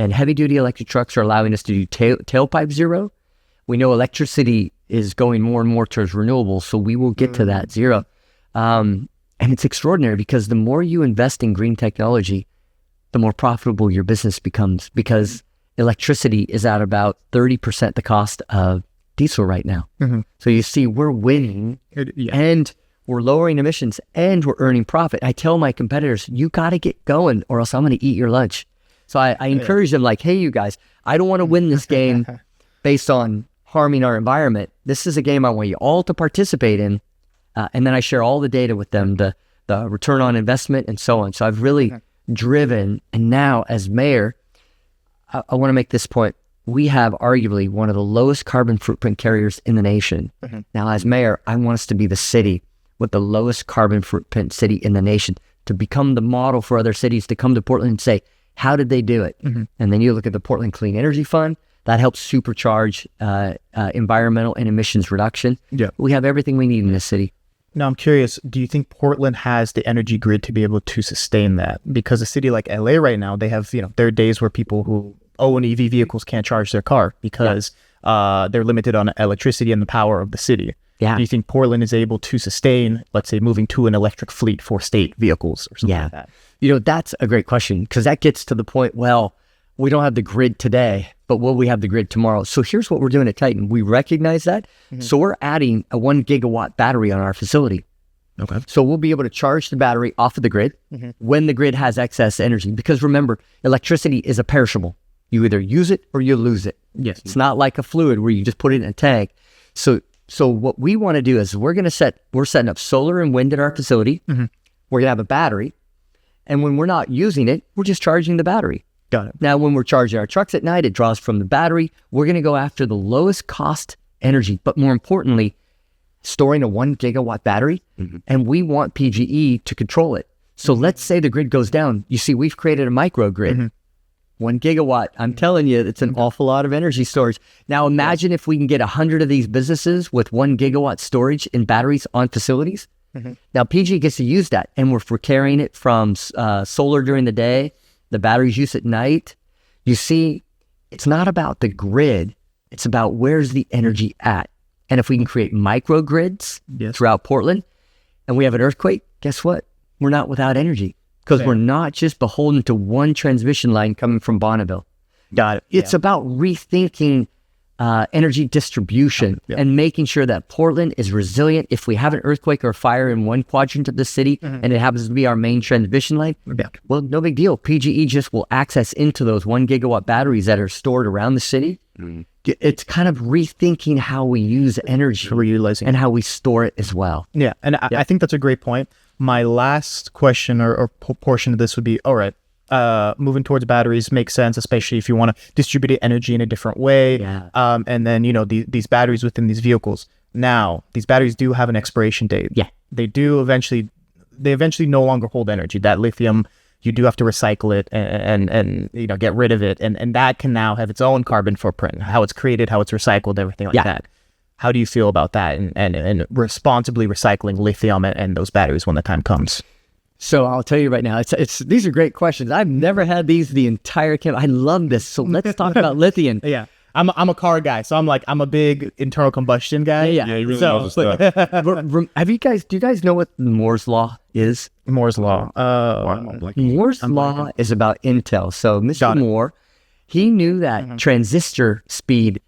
And heavy-duty electric trucks are allowing us to do tailpipe 0. We know electricity is going more and more towards renewables, so we will get to that 0. And it's extraordinary because the more you invest in green technology, the more profitable your business becomes, because electricity is at about 30% the cost of diesel right now. So you see, we're winning and we're lowering emissions, and we're earning profit. I tell my competitors, you got to get going or else I'm going to eat your lunch. So I encourage them like, hey, you guys, I don't want to win this game based on harming our environment. This is a game I want you all to participate in. And then I share all the data with them, the return on investment and so on. So I've really driven, and now as mayor, I want to make this point. We have arguably one of the lowest carbon footprint carriers in the nation. Now as mayor, I want us to be the city with the lowest carbon footprint city in the nation, to become the model for other cities to come to Portland and say, how did they do it? And then you look at the Portland Clean Energy Fund, that helps supercharge environmental and emissions reduction. Yeah, we have everything we need in this city. Now, I'm curious, do you think Portland has the energy grid to be able to sustain that? Because a city like LA right now, they have, there are days where people who own EV vehicles can't charge their car because they're limited on electricity and the power of the city. Yeah. Do you think Portland is able to sustain, let's say, moving to an electric fleet for state vehicles or something like that? That's a great question, because that gets to the point, well, we don't have the grid today, but will we have the grid tomorrow? So here's what we're doing at Titan. We recognize that. So we're adding a 1 gigawatt battery on our facility. Okay. So we'll be able to charge the battery off of the grid when the grid has excess energy. Because remember, electricity is a perishable. You either use it or you lose it. Yes. It's not like a fluid where you just put it in a tank. So what we want to do is we're setting up solar and wind at our facility. We're going to have a battery. And when we're not using it, we're just charging the battery. Got it. Now, when we're charging our trucks at night, it draws from the battery. We're going to go after the lowest cost energy, but more importantly, storing a 1 gigawatt battery. And we want PGE to control it. So let's say the grid goes down. You see, we've created a microgrid. 1 gigawatt. I'm telling you, it's an awful lot of energy storage. Now, imagine if we can get 100 of these businesses with 1 gigawatt storage in batteries on facilities. Now, PG gets to use that, and we're carrying it from solar during the day, the batteries use at night. You see, it's not about the grid. It's about where's the energy at. And if we can create microgrids throughout Portland, and we have an earthquake, guess what? We're not without energy, because we're not just beholden to one transmission line coming from Bonneville. Got it. It's about rethinking energy distribution and making sure that Portland is resilient. If we have an earthquake or fire in one quadrant of the city and it happens to be our main transmission line, well, no big deal. PGE just will access into those 1 gigawatt batteries that are stored around the city. It's kind of rethinking how we use energy and how we store it as well. Yeah, and I think that's a great point. My last question or portion of this would be, all right, moving towards batteries makes sense, especially if you want to distribute energy in a different way. And then, these batteries within these vehicles. Now, these batteries do have an expiration date. They eventually no longer hold energy. That lithium, you do have to recycle it and get rid of it. And that can now have its own carbon footprint, how it's created, how it's recycled, everything like that. How do you feel about that and responsibly recycling lithium and those batteries when the time comes? So I'll tell you right now, these are great questions. I've never had these the entire camp. I love this. So let's talk about lithium. I'm a car guy, so I'm a big internal combustion guy. You really know the stuff. Do you guys know what Moore's Law is? Moore's Law. Moore's Law is about Intel. So Mr. Moore, he knew that transistor speed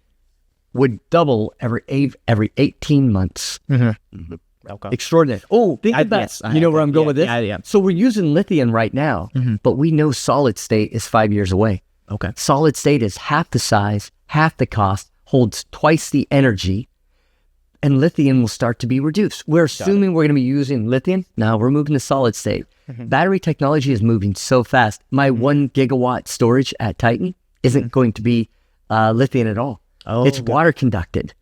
would double every 18 months. Okay. Extraordinary. Oh, think of that. You know where I'm going with this? Yeah. So we're using lithium right now, but we know solid state is 5 years away. Okay. Solid state is half the size, half the cost, holds twice the energy, and lithium will start to be reduced. We're assuming we're going to be using lithium. Now we're moving to solid state. Battery technology is moving so fast. My 1 gigawatt storage at Titan isn't going to be lithium at all. It's water conducted.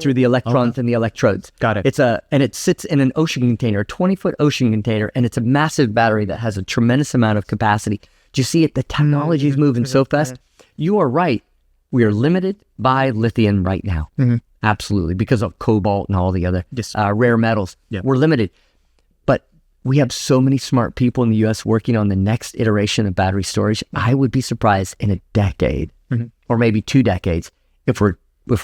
Through the electrons and the electrodes. Got it. And it sits in an ocean container, a 20-foot ocean container, and it's a massive battery that has a tremendous amount of capacity. Do you see it? The technology is moving so fast. You are right. We are limited by lithium right now. Absolutely, because of cobalt and all the other rare metals. We're limited. But we have so many smart people in the U.S. working on the next iteration of battery storage. I would be surprised in a decade or maybe 2 decades if we're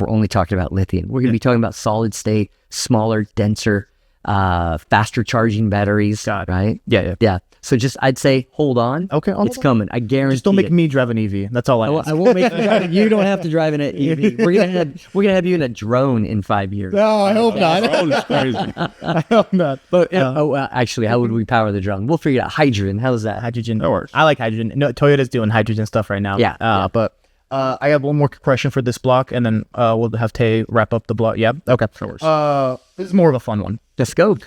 only talking about lithium. We're going to be talking about solid state, smaller, denser, faster charging batteries, right? Yeah. So just, I'd say, hold on. Okay, it's coming. I guarantee. Just don't make it. me drive an EV. That's all I ask. I won't make you drive it. You don't have to drive an EV. We're gonna have you in a drone in 5 years. No, I hope not. Drone is crazy. I hope not. But actually, how would we power the drone? We'll figure it out. Hydrogen. How's that? Hydrogen. That works. I like hydrogen. No, Toyota's doing hydrogen stuff right now. Yeah. But I have one more question for this block, and then we'll have Tay wrap up the block. Yeah. Okay. This is more of a fun one. Let's go.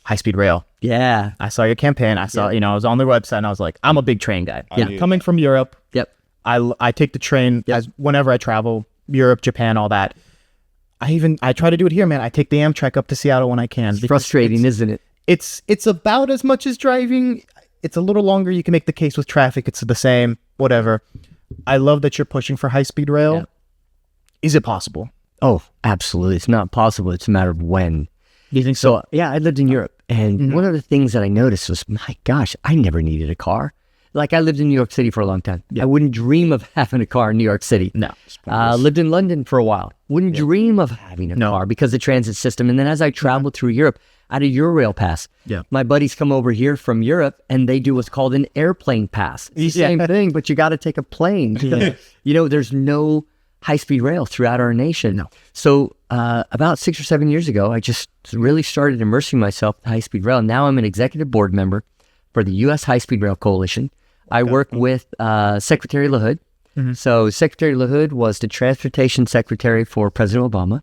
High-speed rail. Yeah. I saw your campaign. I saw, I was on their website, and I was like, I'm a big train guy. Yeah. Coming from Europe, Yep. I take the train as whenever I travel, Europe, Japan, all that. I try to do it here, man. I take the Amtrak up to Seattle when I can. It's frustrating, isn't it? It's about as much as driving. It's a little longer. You can make the case with traffic. It's the same, whatever. I love that you're pushing for high-speed rail. Yeah. Is it possible? Oh, absolutely. It's not possible. It's a matter of when. Do you think so? So, yeah, I lived in Europe. And one of the things that I noticed was, my gosh, I never needed a car. Like, I lived in New York City for a long time. I wouldn't dream of having a car in New York City. No. Lived in London for a while. Wouldn't dream of having a car because of the transit system. And then as I traveled through Europe, I had a Eurail pass. Yeah. My buddies come over here from Europe, and they do what's called an airplane pass. It's the same thing, but you got to take a plane. There's no high-speed rail throughout our nation. No. So about 6 or 7 years ago, I just really started immersing myself in high-speed rail. Now I'm an executive board member for the U.S. High-Speed Rail Coalition. I work with Secretary LaHood. So Secretary LaHood was the transportation secretary for President Obama.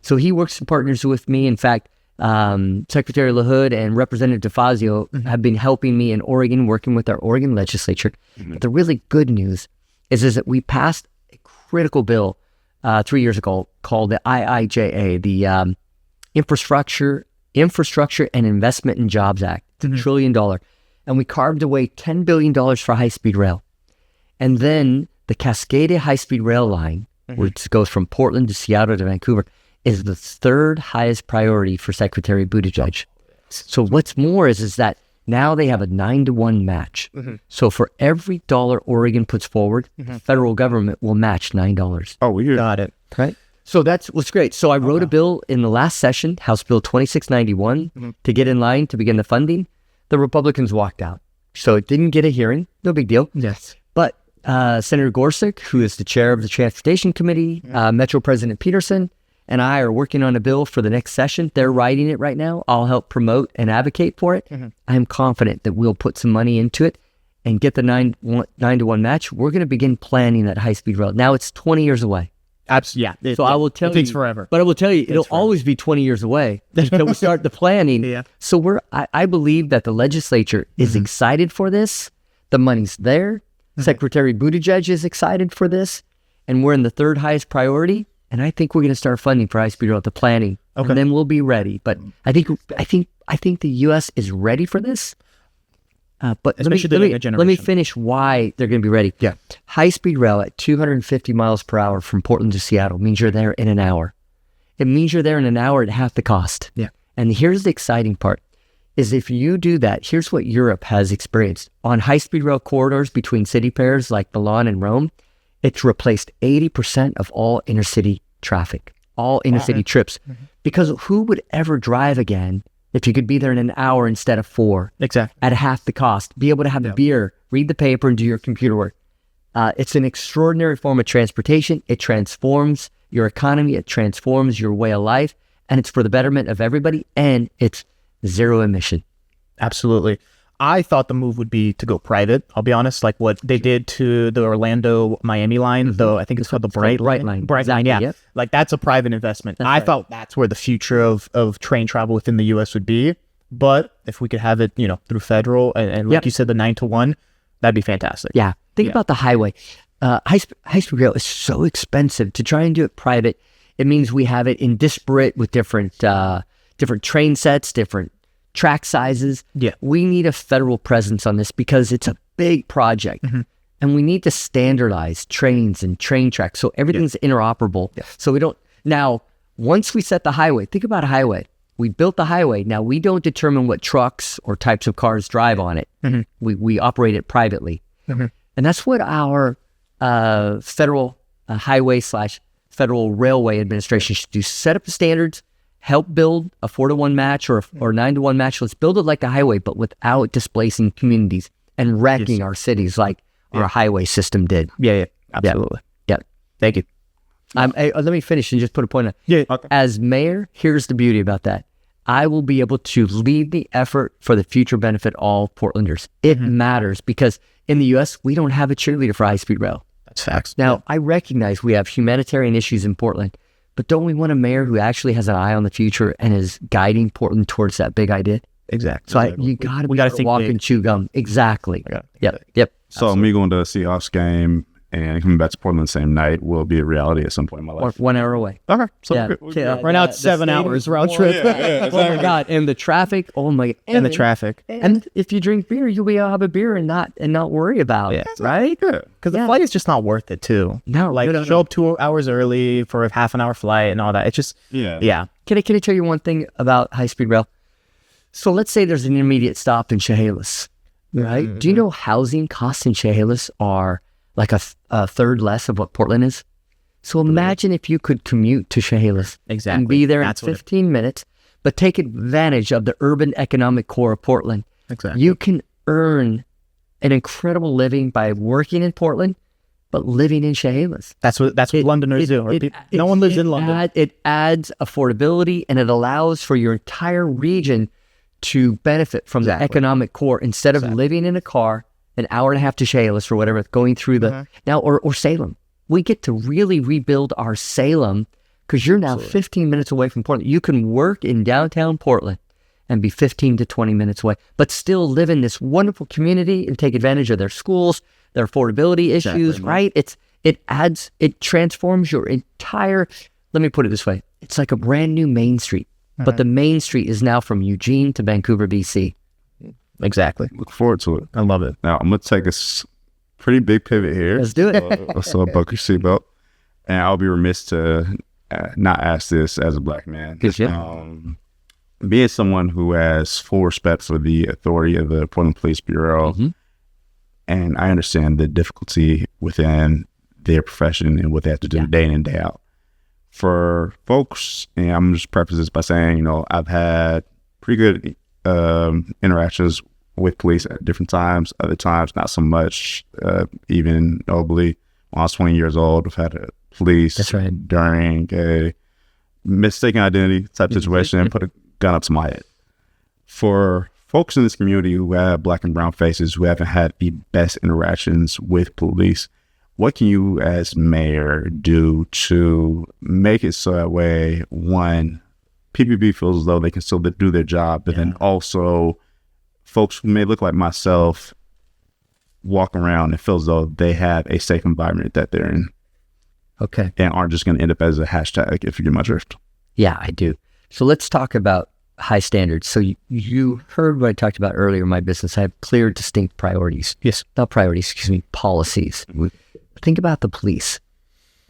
So he works and partners with me. In fact, Secretary LaHood and Representative DeFazio have been helping me in Oregon, working with our Oregon legislature. But the really good news is that we passed a critical bill 3 years ago called the IIJA, the Infrastructure and Investment in Jobs Act. It's $1 trillion. And we carved away $10 billion for high-speed rail. And then the Cascadia high-speed rail line, which goes from Portland to Seattle to Vancouver, is the third highest priority for Secretary Buttigieg. So what's more is that now they have a 9-to-1 match. So for every dollar Oregon puts forward, the federal government will match $9. Oh, weird. Got it. Right? So that's what's great. So I wrote a bill in the last session, House Bill 2691, to get in line to begin the funding. The Republicans walked out. So it didn't get a hearing. No big deal. Yes. But Senator Gorsuch, who is the chair of the Transportation Committee, Metro President Peterson, and I are working on a bill for the next session. They're writing it right now. I'll help promote and advocate for it. I'm confident that we'll put some money into it and get the 9-to-1 match. We're going to begin planning that high-speed rail. Now it's 20 years away. Absolutely. Yeah. So I will tell you. It takes forever. But I will tell you, it'll always be 20 years away until we start the planning. Yeah. So I believe that the legislature is excited for this. The money's there. Secretary Buttigieg is excited for this. And we're in the third highest priority. And I think we're going to start funding for high-speed rail at the planning. Okay. And then we'll be ready. But I think the U.S. is ready for this. But let me finish why they're going to be ready. Yeah. High-speed rail at 250 miles per hour from Portland to Seattle means you're there in an hour. It means you're there in an hour at half the cost. Yeah. And here's the exciting part, is if you do that, here's what Europe has experienced. On high-speed rail corridors between city pairs like Milan and Rome, it's replaced 80% of all intercity traffic, all intercity trips. Because who would ever drive again if you could be there in an hour instead of 4? Exactly. At half the cost, be able to have a beer, read the paper, and do your computer work. It's an extraordinary form of transportation. It transforms your economy. It transforms your way of life. And it's for the betterment of everybody. And it's zero emission. Absolutely. I thought the move would be to go private. I'll be honest, like what they did to the Orlando-Miami line, though I think it's called the Bright Line. Bright Line, yeah. Yep. Like that's a private investment. I thought that's where the future of train travel within the U.S. would be. But if we could have it, through federal and like you said, the 9-to-1, that'd be fantastic. Yeah. Think about the highway. High-speed rail is so expensive. To try and do it private, it means we have it in disparate with different train sets, different track sizes. Yeah. We need a federal presence on this because it's a big project. And we need to standardize trains and train tracks so everything's interoperable. Yeah. So we don't... Now, once we set the highway, think about a highway. We built the highway. Now, we don't determine what trucks or types of cars drive on it. We operate it privately. And that's what our federal highway / Federal Railway Administration should do. Set up the standards, help build a 4-to-1 match or 9-to-1 match. Let's build it like a highway, but without displacing communities and wrecking our cities like our highway system did. Yeah, absolutely. Yeah. Thank you. Let me finish and just put a point on. Yeah. Okay. As mayor, here's the beauty about that. I will be able to lead the effort for the future benefit all Portlanders. It matters because in the U.S., we don't have a cheerleader for high-speed rail. That's facts. Now, I recognize we have humanitarian issues in Portland, but don't we want a mayor who actually has an eye on the future and is guiding Portland towards that big idea? Exactly. So you got to think walk big. and chew gum. Exactly. Yep. So me going to a Seahawks game and coming back to Portland the same night will be a reality at some point in my life. 1 hour away. Okay. So Yeah. we're Right now it's 7 hours round trip. Oh my God! And the traffic. Oh my! And the traffic. And if you drink beer, you'll be able to have a beer and not worry about it, right? Because the flight is just not worth it too. No, like no. show up 2 hours early for a half an hour flight and all that. It's just yeah. Can I tell you one thing about high speed rail? So let's say there's an intermediate stop in Chehalis, right? Mm-hmm. Do you know housing costs in Chehalis are like a third less of what Portland is? So imagine if you could commute to Chehalis Exactly. and be there That's in what it- 15 minutes, but take advantage of the urban economic core of Portland. Exactly. You can earn an incredible living by working in Portland, but living in Chehalis. That's what Londoners do. No one lives in London. It adds affordability and it allows for your entire region to benefit from the economic core instead of living in a car an hour and a half to Chehalis or whatever, going through the now or Salem. We get to really rebuild our Salem because you're now 15 minutes away from Portland. You can work in downtown Portland and be 15 to 20 minutes away, but still live in this wonderful community and take advantage of their schools, their affordability issues, right? It transforms your entire, let me put it this way. It's like a brand new Main Street, but the Main Street is now from Eugene to Vancouver, BC. Exactly. Look forward to it. I love it. Now I'm gonna take a pretty big pivot here. Let's do it. So buckle your seatbelt, and I'll be remiss to not ask this as a black man. Good shit. Being someone who has full respect for the authority of the Portland Police Bureau, and I understand the difficulty within their profession and what they have to do day in and day out. For folks, and I'm just preface this by saying, I've had pretty good interactions with police at different times. Other times, not so much. Even nobly, when I was 20 years old, I've had a police during a mistaken identity type situation and put a gun up to my head. For folks in this community who have black and brown faces who haven't had the best interactions with police, what can you as mayor do to make it so that way, one, PPB feels as though they can still do their job, but then also folks who may look like myself walk around and feel as though they have a safe environment that they're in. Okay. And aren't just going to end up as a hashtag, if you get my drift. Yeah, I do. So let's talk about high standards. So you heard what I talked about earlier in my business. I have clear, distinct priorities. Yes. Not priorities, policies. Think about the police.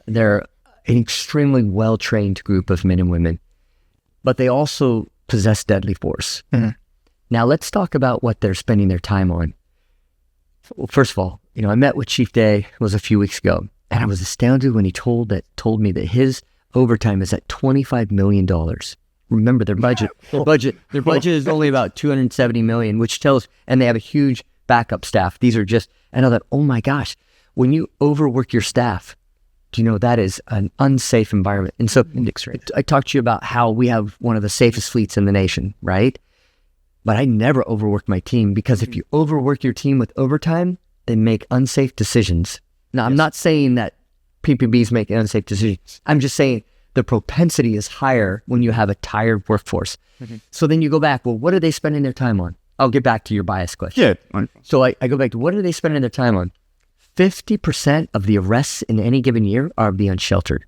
They're an extremely well-trained group of men and women, but they also possess deadly force. Now let's talk about what they're spending their time on. Well, first of all, I met with Chief Day, it was a few weeks ago, and I was astounded when he told me that his overtime is at $25 million. Remember their budget. Their budget is only about $270 million, which tells, and they have a huge backup staff. These are just, and I thought, oh my gosh, when you overwork your staff, that is an unsafe environment. And so I talked to you about how we have one of the safest fleets in the nation, right? But I never overworked my team because if you overwork your team with overtime, they make unsafe decisions. Now, I'm not saying that PPBs make unsafe decisions. I'm just saying the propensity is higher when you have a tired workforce. So then you go back, well, what are they spending their time on? I'll get back to your bias question. Yeah. So I go back to what are they spending their time on? 50% of the arrests in any given year are of the unsheltered.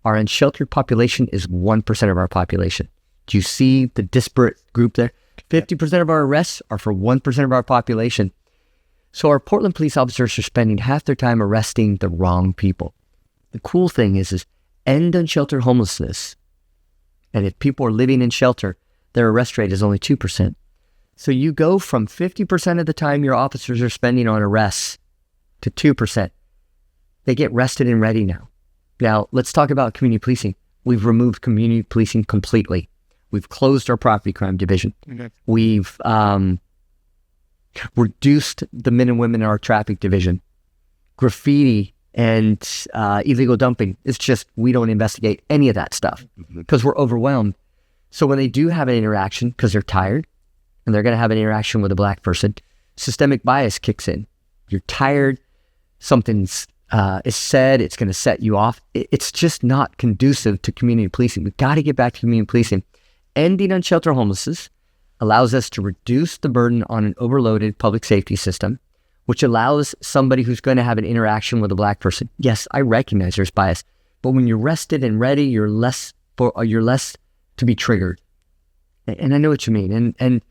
Our unsheltered population is 1% of our population. Do you see the disparate group there? 50% of our arrests are for 1% of our population. So our Portland police officers are spending half their time arresting the wrong people. The cool thing is end unsheltered homelessness. And if people are living in shelter, their arrest rate is only 2%. So you go from 50% of the time your officers are spending on arrests to 2%. They get rested and ready now. Now, let's talk about community policing. We've removed community policing completely. We've closed our property crime division. We've reduced the men and women in our traffic division. Graffiti and illegal dumping, it's just, we don't investigate any of that stuff because we're overwhelmed. So when they do have an interaction, because they're tired and they're going to have an interaction with a black person, systemic bias kicks in. You're tired, something's is said, it's going to set you off. It's just not conducive to community policing. We've got to get back to community policing. Ending unsheltered homelessness allows us to reduce the burden on an overloaded public safety system, which allows somebody who's going to have an interaction with a black person. Yes, I recognize there's bias, but when you're rested and ready, you're less to be triggered. And I know what you mean. And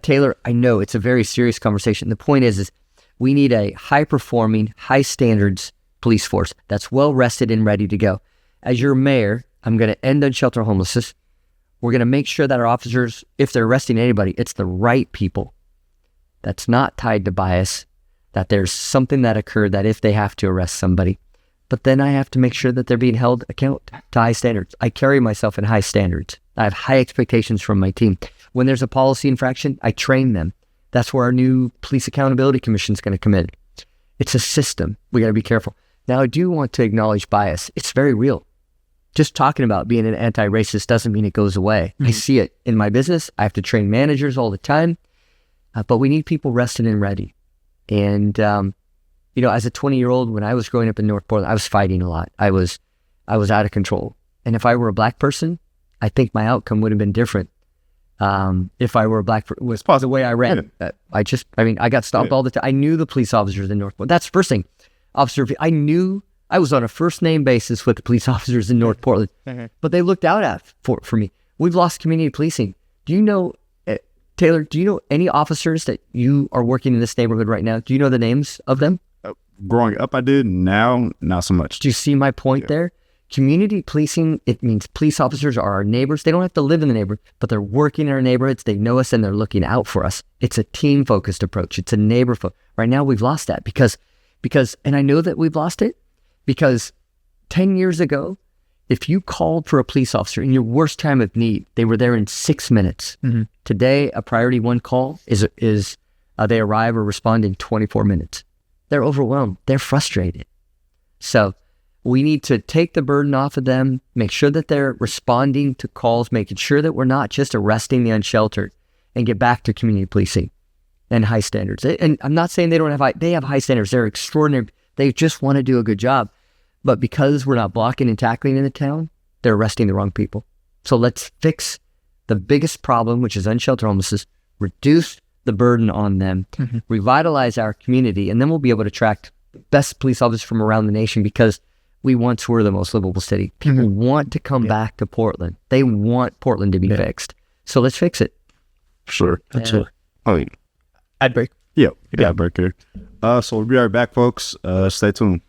Taylor, I know it's a very serious conversation. The point is we need a high-performing, high-standards police force that's well-rested and ready to go. As your mayor, I'm going to end unsheltered homelessness. We're going to make sure that our officers, if they're arresting anybody, it's the right people. That's not tied to bias, that there's something that occurred that if they have to arrest somebody. But then I have to make sure that they're being held account to high standards. I carry myself in high standards. I have high expectations from my team. When there's a policy infraction, I train them. That's where our new Police Accountability Commission is going to come in. It's a system. We got to be careful. Now, I do want to acknowledge bias. It's very real. Just talking about being an anti-racist doesn't mean it goes away. I see it in my business. I have to train managers all the time. But we need people rested and ready. And, as a 20-year-old, when I was growing up in North Portland, I was fighting a lot. I was out of control. And if I were a black person, I think my outcome would have been different. If I were a black person, was the way I ran. I got stopped all the time. I knew the police officers in North Portland. That's the first thing. I knew I was on a first name basis with the police officers in North Portland, but they looked out for me. We've lost community policing. Do you know, Taylor, do you know any officers that you are working in this neighborhood right now? Do you know the names of them? Growing up, I did. Now, not so much. Do you see my point there? Community policing, it means police officers are our neighbors. They don't have to live in the neighborhood, but they're working in our neighborhoods. They know us and they're looking out for us. It's a team-focused approach. It's a neighbor-focused. Right now, we've lost that because, and I know that we've lost it because 10 years ago, if you called for a police officer in your worst time of need, they were there in 6 minutes. Today, a priority one call is they arrive or respond in 24 minutes. They're overwhelmed. They're frustrated. So we need to take the burden off of them, make sure that they're responding to calls, making sure that we're not just arresting the unsheltered, and get back to community policing and high standards. And I'm not saying they have high standards. They're extraordinary. They just want to do a good job. But because we're not blocking and tackling in the town, they're arresting the wrong people. So let's fix the biggest problem, which is unsheltered homelessness, reduce the burden on them, revitalize our community, and then we'll be able to attract the best police officers from around the nation because we once were the most livable city. People want to come back to Portland. They want Portland to be fixed. So let's fix it. Sure. That's it. Ad break. Yeah. Break here. So we'll be right back, folks. Stay tuned.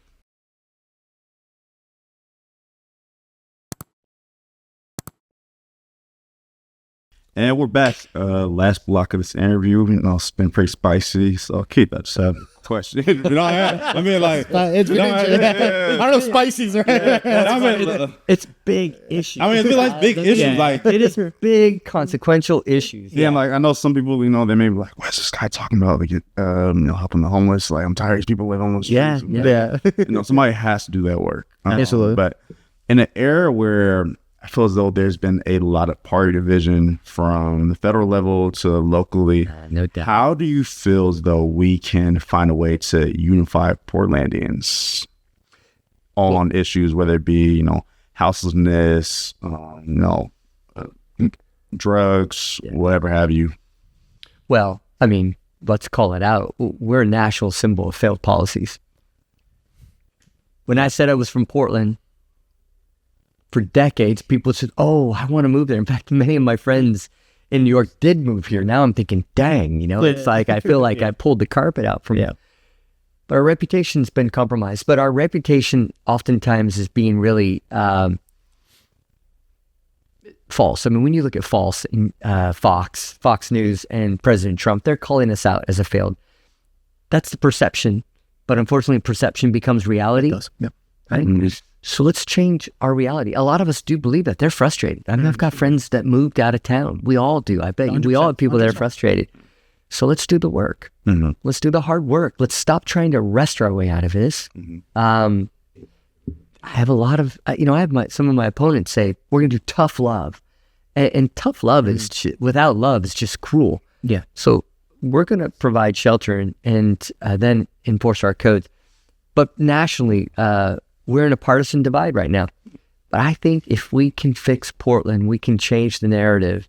And we're back. Last block of this interview. It's been pretty spicy. So Keith, I just have a question. I don't know spices, right? It's big issues. It's been like big issues. Yeah. Like it is big consequential issues. Yeah, like I know some people, they may be like, "What's this guy talking about? Like, helping the homeless. Like, I'm tired of these people living on the streets." Yeah. Somebody has to do that work. Absolutely. But in an era where I feel as though there's been a lot of party division from the federal level to locally. No doubt. How do you feel as though we can find a way to unify Portlandians on issues, whether it be, houselessness, drugs, whatever have you? Well, let's call it out. We're a national symbol of failed policies. When I said I was from Portland, for decades, people said, "Oh, I want to move there." In fact, many of my friends in New York did move here. Now I'm thinking, dang, it's like I feel like I pulled the carpet out from it. But our reputation's been compromised. But our reputation oftentimes is being really false. When you look at false in Fox News and President Trump, they're calling us out as a failed. That's the perception. But unfortunately, perception becomes reality. It does. Yep. Right? So let's change our reality. A lot of us do believe that. They're frustrated. I mean, I've got friends that moved out of town. We all do. I bet you. We all have people that are frustrated. So let's do the work. Let's do the hard work. Let's stop trying to wrest our way out of this. I have a lot of, I have some of my opponents say, we're going to do tough love. And tough love is, without love, is just cruel. Yeah. So we're going to provide shelter and then enforce our codes. But nationally, we're in a partisan divide right now. But I think if we can fix Portland, we can change the narrative,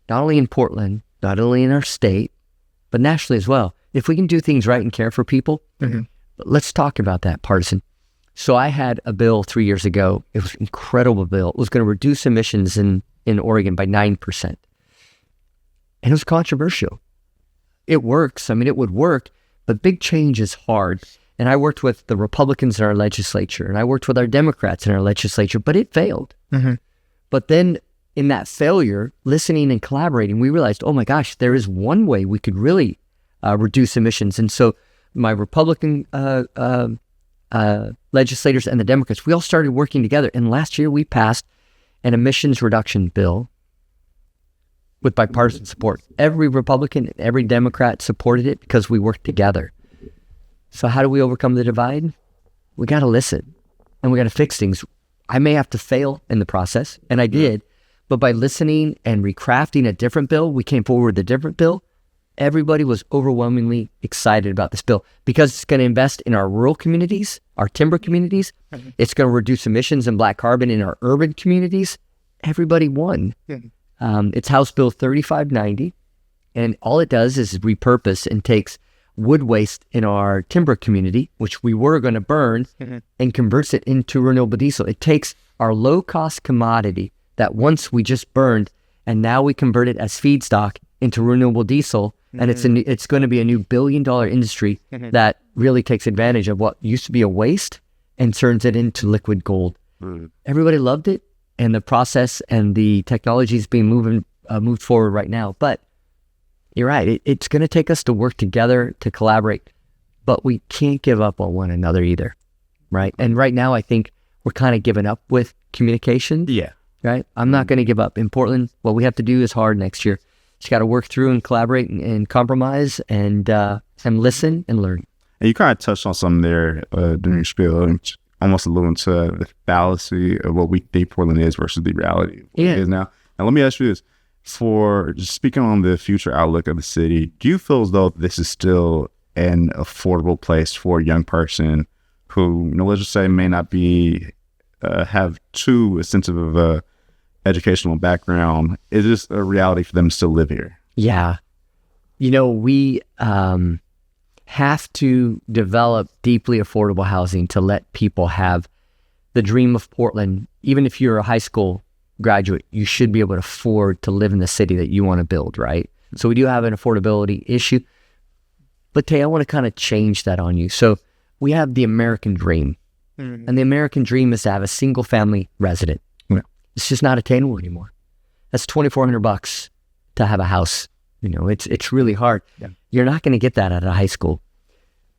not only in Portland, not only in our state, but nationally as well. If we can do things right and care for people, let's talk about that partisan. So I had a bill 3 years ago. It was an incredible bill. It was going to reduce emissions in Oregon by 9%. And it was controversial. It works. I mean, it would work, but big change is hard. And I worked with the Republicans in our legislature, and I worked with our Democrats in our legislature, but it failed. But then in that failure, listening and collaborating, we realized, oh my gosh, there is one way we could really reduce emissions. And so my Republican legislators and the Democrats, we all started working together. And last year we passed an emissions reduction bill with bipartisan support. Every Republican and every Democrat supported it because we worked together. So how do we overcome the divide? We got to listen, and we got to fix things. I may have to fail in the process, and I did, but by listening and recrafting a different bill, we came forward with a different bill. Everybody was overwhelmingly excited about this bill because it's going to invest in our rural communities, our timber communities. It's going to reduce emissions and black carbon in our urban communities. Everybody won. It's House Bill 3590, and all it does is repurpose and takes wood waste in our timber community, which we were going to burn, and converts it into renewable diesel. It takes our low-cost commodity that once we just burned, and now we convert it as feedstock into renewable diesel, and it's going to be a new billion-dollar industry that really takes advantage of what used to be a waste and turns it into liquid gold. Everybody loved it, and the process and the technology is being moved forward right now. But you're right. It's going to take us to work together, to collaborate, but we can't give up on one another either, right? And right now, I think we're kind of giving up with communication. Yeah. Right? I'm not going to give up. In Portland, what we have to do is hard next year. Just got to work through and collaborate and compromise and listen and learn. And you kind of touched on something there during your spiel, almost alluding to the fallacy of what we think Portland is versus the reality of what it is now. Now, let me ask you this. For just speaking on the future outlook of the city, do you feel as though this is still an affordable place for a young person who, let's just say, may not be have too extensive of a educational background? Is this a reality for them to still live here? Yeah. We have to develop deeply affordable housing to let people have the dream of Portland. Even if you're a high school graduate, you should be able to afford to live in the city that you want to build, right? So we do have an affordability issue. But Tay, I want to kind of change that on you. So we have the American dream. And the American dream is to have a single family resident. It's just not attainable anymore. That's $2,400 to have a house. It's really hard. You're not going to get that out of high school.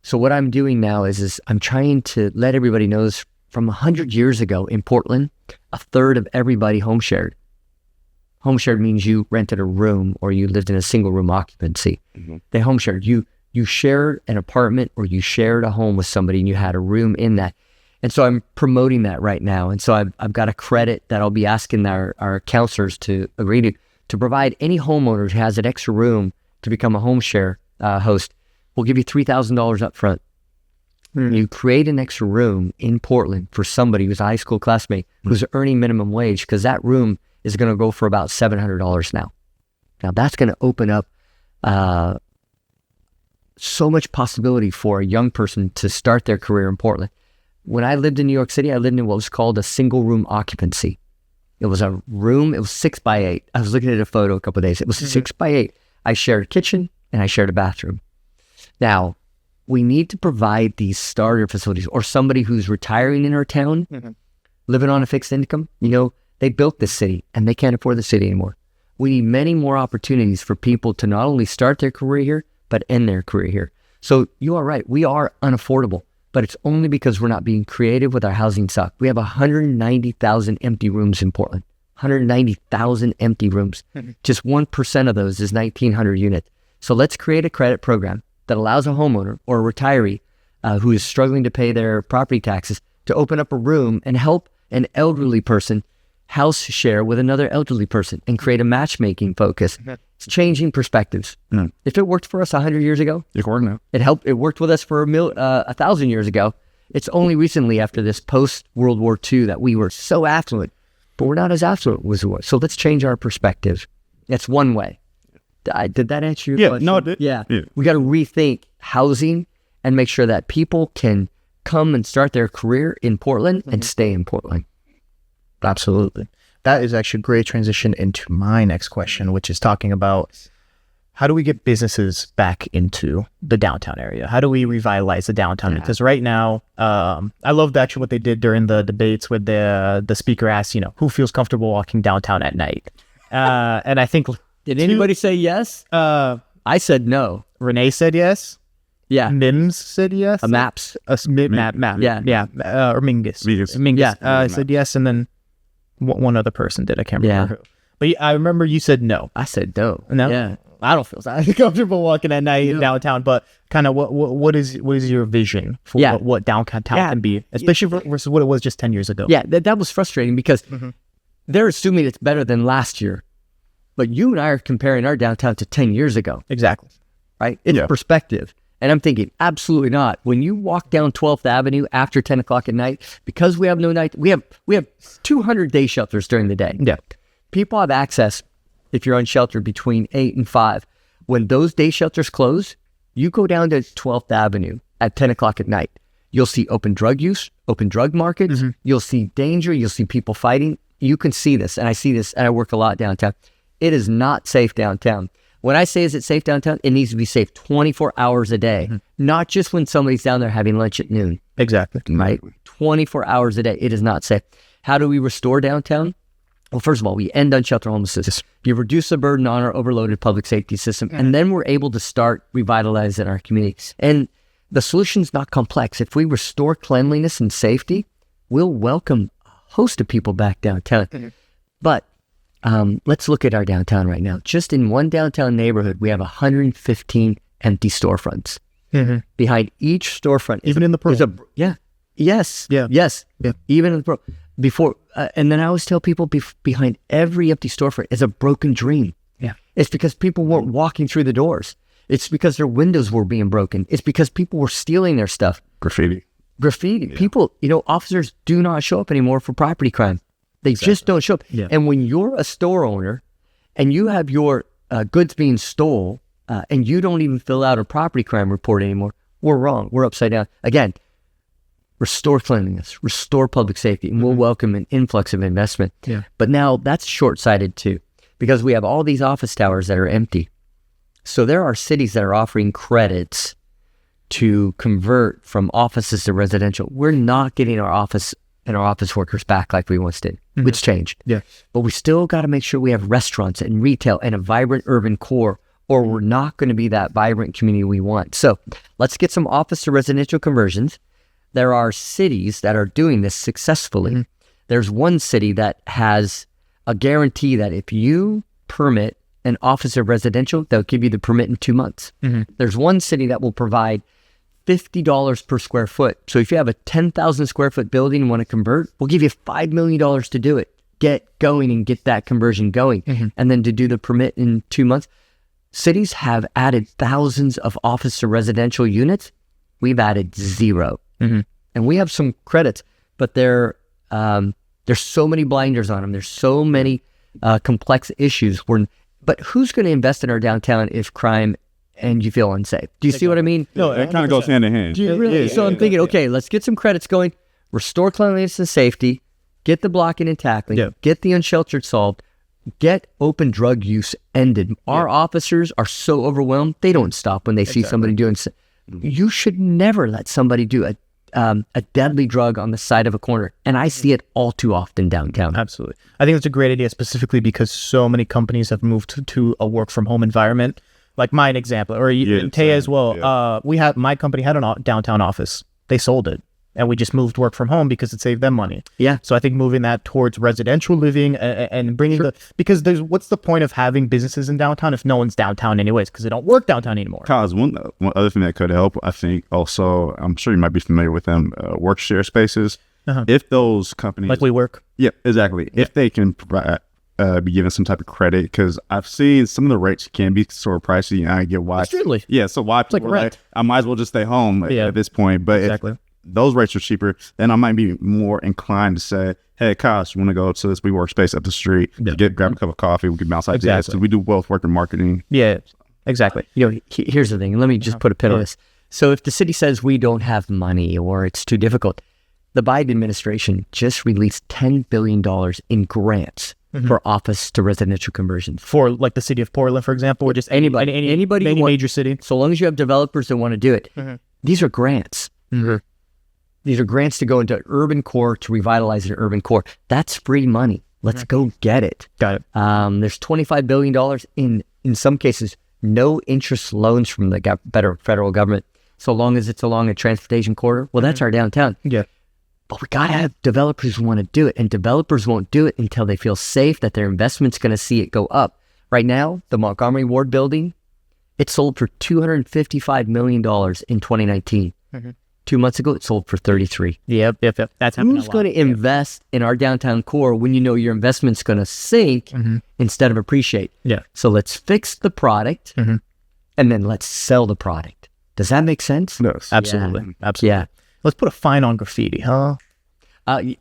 So what I'm doing now is I'm trying to let everybody know this. From 100 years ago in Portland, a third of everybody home shared. Home shared means you rented a room or you lived in a single room occupancy. They home shared. You shared an apartment or you shared a home with somebody and you had a room in that. And so I'm promoting that right now. And so I've got a credit that I'll be asking our counselors to agree to provide any homeowner who has an extra room to become a home share host. We'll give you $3,000 up front. You create an extra room in Portland for somebody who's a high school classmate who's earning minimum wage, because that room is going to go for about $700 now. Now that's going to open up so much possibility for a young person to start their career in Portland. When I lived in New York City, I lived in what was called a single room occupancy. It was a room, it was 6x8. I was looking at a photo a couple of days. It was 6x8. I shared a kitchen and I shared a bathroom. Now, we need to provide these starter facilities, or somebody who's retiring in our town, living on a fixed income. They built this city and they can't afford the city anymore. We need many more opportunities for people to not only start their career here, but end their career here. So you are right. We are unaffordable, but it's only because we're not being creative with our housing stock. We have 190,000 empty rooms in Portland. 190,000 empty rooms. Just 1% of those is 1,900 units. So let's create a credit program that allows a homeowner or a retiree who is struggling to pay their property taxes to open up a room and help an elderly person house share with another elderly person and create a matchmaking focus. It's changing perspectives. If it worked for us 100 years ago, it worked with us for 1,000 years ago. It's only recently after this post-World War II that we were so affluent, but we're not as affluent as we were. So let's change our perspective. That's one way. Did that answer your question? No, it did. Yeah. We got to rethink housing and make sure that people can come and start their career in Portland and stay in Portland. Absolutely. That is actually a great transition into my next question, which is talking about how do we get businesses back into the downtown area? How do we revitalize the downtown? Because right now, I loved actually what they did during the debates with the speaker asked, who feels comfortable walking downtown at night? And I think... Did anybody say yes? I said no. Renee said yes. Yeah. Mims said yes. Maps. Map. Yeah. Or Mingus. Said yes, and then one other person did. I can't remember who. But I remember you said no. I said no. No? Yeah. I don't feel comfortable walking at night in downtown, but kind of what is your vision for what downtown can be, especially versus what it was just 10 years ago? Yeah, that was frustrating because they're assuming it's better than last year. But you and I are comparing our downtown to 10 years ago. Exactly. Right? It's perspective. And I'm thinking, absolutely not. When you walk down 12th Avenue after 10 o'clock at night, because we have no night, we have 200 day shelters during the day. Yeah. People have access, if you're on shelter, between 8 and 5. When those day shelters close, you go down to 12th Avenue at 10 o'clock at night. You'll see open drug use, open drug markets. You'll see danger. You'll see people fighting. You can see this. And I see this, and I work a lot downtown. It is not safe downtown. When I say is it safe downtown, it needs to be safe 24 hours a day, not just when somebody's down there having lunch at noon. Exactly. Right? 24 hours a day. It is not safe. How do we restore downtown? Well, first of all, we end unsheltered homelessness. You reduce the burden on our overloaded public safety system, and then we're able to start revitalizing our communities. And the solution's not complex. If we restore cleanliness and safety, we'll welcome a host of people back downtown. But let's look at our downtown right now. Just in one downtown neighborhood, we have 115 empty storefronts. Behind each storefront, even in the Pearl. Yes. Even in the Pearl. Before, and then I always tell people behind every empty storefront is a broken dream. Yeah, it's because people weren't walking through the doors. It's because their windows were being broken. It's because people were stealing their stuff. Graffiti. Yeah. People, officers do not show up anymore for property crime. They just don't show up. Yeah. And when you're a store owner and you have your goods being stole and you don't even fill out a property crime report anymore, we're wrong. We're upside down. Again, restore cleanliness, restore public safety, and we'll welcome an influx of investment. Yeah. But now that's short-sighted too, because we have all these office towers that are empty. So there are cities that are offering credits to convert from offices to residential. We're not getting our office and our office workers back like we once did, which changed. Yeah. But we still got to make sure we have restaurants and retail and a vibrant urban core, or we're not going to be that vibrant community we want. So let's get some office to residential conversions. There are cities that are doing this successfully. There's one city that has a guarantee that if you permit an office of residential, they'll give you the permit in 2 months. There's one city that will provide $50 per square foot. So if you have a 10,000 square foot building and want to convert, we'll give you $5 million to do it. Get going and get that conversion going. And then to do the permit in 2 months. Cities have added thousands of office to residential units. We've added 0. And we have some credits, but there's so many blinders on them. There's so many complex issues. But who's going to invest in our downtown if crime and you feel unsafe? Do you see what I mean? No, it kind of goes hand in hand. Do you really? So I'm thinking, okay, let's get some credits going, restore cleanliness and safety, get the blocking and tackling, get the unsheltered solved, get open drug use ended. Our officers are so overwhelmed, they don't stop when they see somebody doing. You should never let somebody do a deadly drug on the side of a corner. And I see it all too often downtown. Absolutely. I think it's a great idea, specifically because so many companies have moved to a work from home environment. Like mine example, or Tay as well. My company had a downtown office they sold it. And we just moved work from home because it saved them money. Yeah. So I think moving that towards residential living and bringing because what's the point of having businesses in downtown if no one's downtown anyways, because they don't work downtown anymore. Cause one other thing that could help, I think also, I'm sure you might be familiar with them, work share spaces. If those companies. Like WeWork. Yeah, exactly. If they can provide, be given some type of credit, because I've seen some of the rates can be sort of pricey, and I get why. Extremely. Yeah, so why people like are rent. I might as well just stay home at this point. But Exactly. if those rates are cheaper, then I might be more inclined to say, hey, Kosh, you want to go to this WeWork space up the street, grab a cup of coffee, we can bounce ideas. So we do both work in marketing. Yeah, exactly. Here's the thing. Let me just put a pin on this. So if the city says we don't have money or it's too difficult, the Biden administration just released $10 billion in grants for office to residential conversions. For like the city of Portland, for example, or just anybody Any major city. So long as you have developers that want to do it, these are grants. These are grants to go into urban core to revitalize an urban core. That's free money. Let's go get it. Got it. There's $25 billion in some cases, no interest loans from the federal government, so long as it's along a transportation corridor. Well, that's our downtown. Yeah. But we got to have developers who want to do it, and developers won't do it until they feel safe that their investment's going to see it go up. Right now, the Montgomery Ward building, it sold for $255 million in 2019. 2 months ago, it sold for 33. Yep. That's happening. Who's going to invest in our downtown core when you know your investment's going to sink instead of appreciate? Yeah. So let's fix the product, and then let's sell the product. Does that make sense? Yes. Absolutely. Absolutely. Yeah. Let's put a fine on graffiti, huh?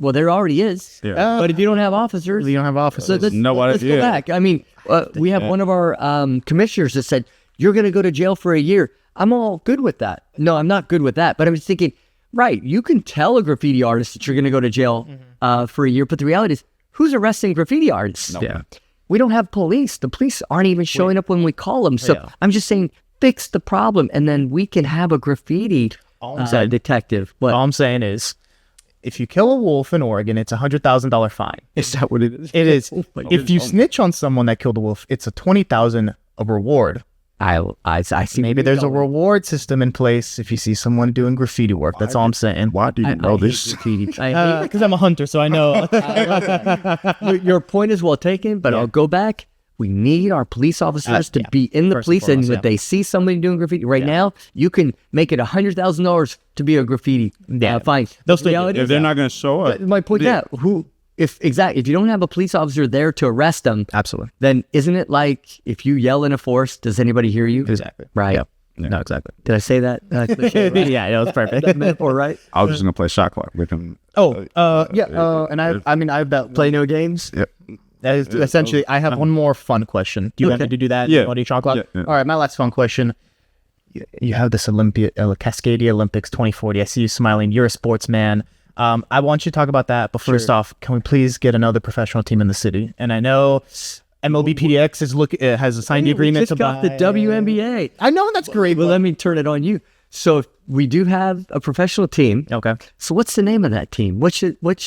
Well, there already is. Yeah. But if you don't have officers, You don't have offices. let's go back. I mean, we have one of our commissioners that said, you're going to go to jail for a year. I'm all good with that. No, I'm not good with that. But I'm just thinking, right, you can tell a graffiti artist that you're going to go to jail for a year. But the reality is, who's arresting graffiti artists? No. Yeah. We don't have police. The police aren't even showing up when we call them. So I'm just saying, fix the problem. And then we can have a graffiti detective. What? All I'm saying is, if you kill a wolf in Oregon, it's $100,000 fine. Is that what it is? It is. Oh my If you snitch on someone that killed a wolf, it's a $20,000 a reward. I see. Maybe there's a reward system in place if you see someone doing graffiti work. That's all I'm saying. Why do you know this? Because I'm a hunter, so I know. Your point is well taken, but I'll go back. We need our police officers to be in the First and police, and foremost, if they see somebody doing graffiti right now, you can make it $100,000 to be a graffiti. Fine. They'll still Reality If is they're that- not going to show up. my point is that if you don't have a police officer there to arrest them, Absolutely. then isn't it like if you yell in a forest, does anybody hear you? Exactly. Right. Yep. No, exactly. Did I say that? Cliche, right? Yeah, it was perfect. That metaphor, right? I was just going to play shot clock with him. And I have that. Play no games. Yep. That is essentially, I have one more fun question. Do you want me to do that? Yeah. On each clock? Yeah. All right, my last fun question. You have this Cascadia Olympics 2040. I see you smiling. You're a sportsman. I want you to talk about that. But first off, can we please get another professional team in the city? And I know MLB PDX has signed the agreement Just got the WNBA. I know that's great. Well, let me turn it on you. So we do have a professional team. Okay. So what's the name of that team? For what,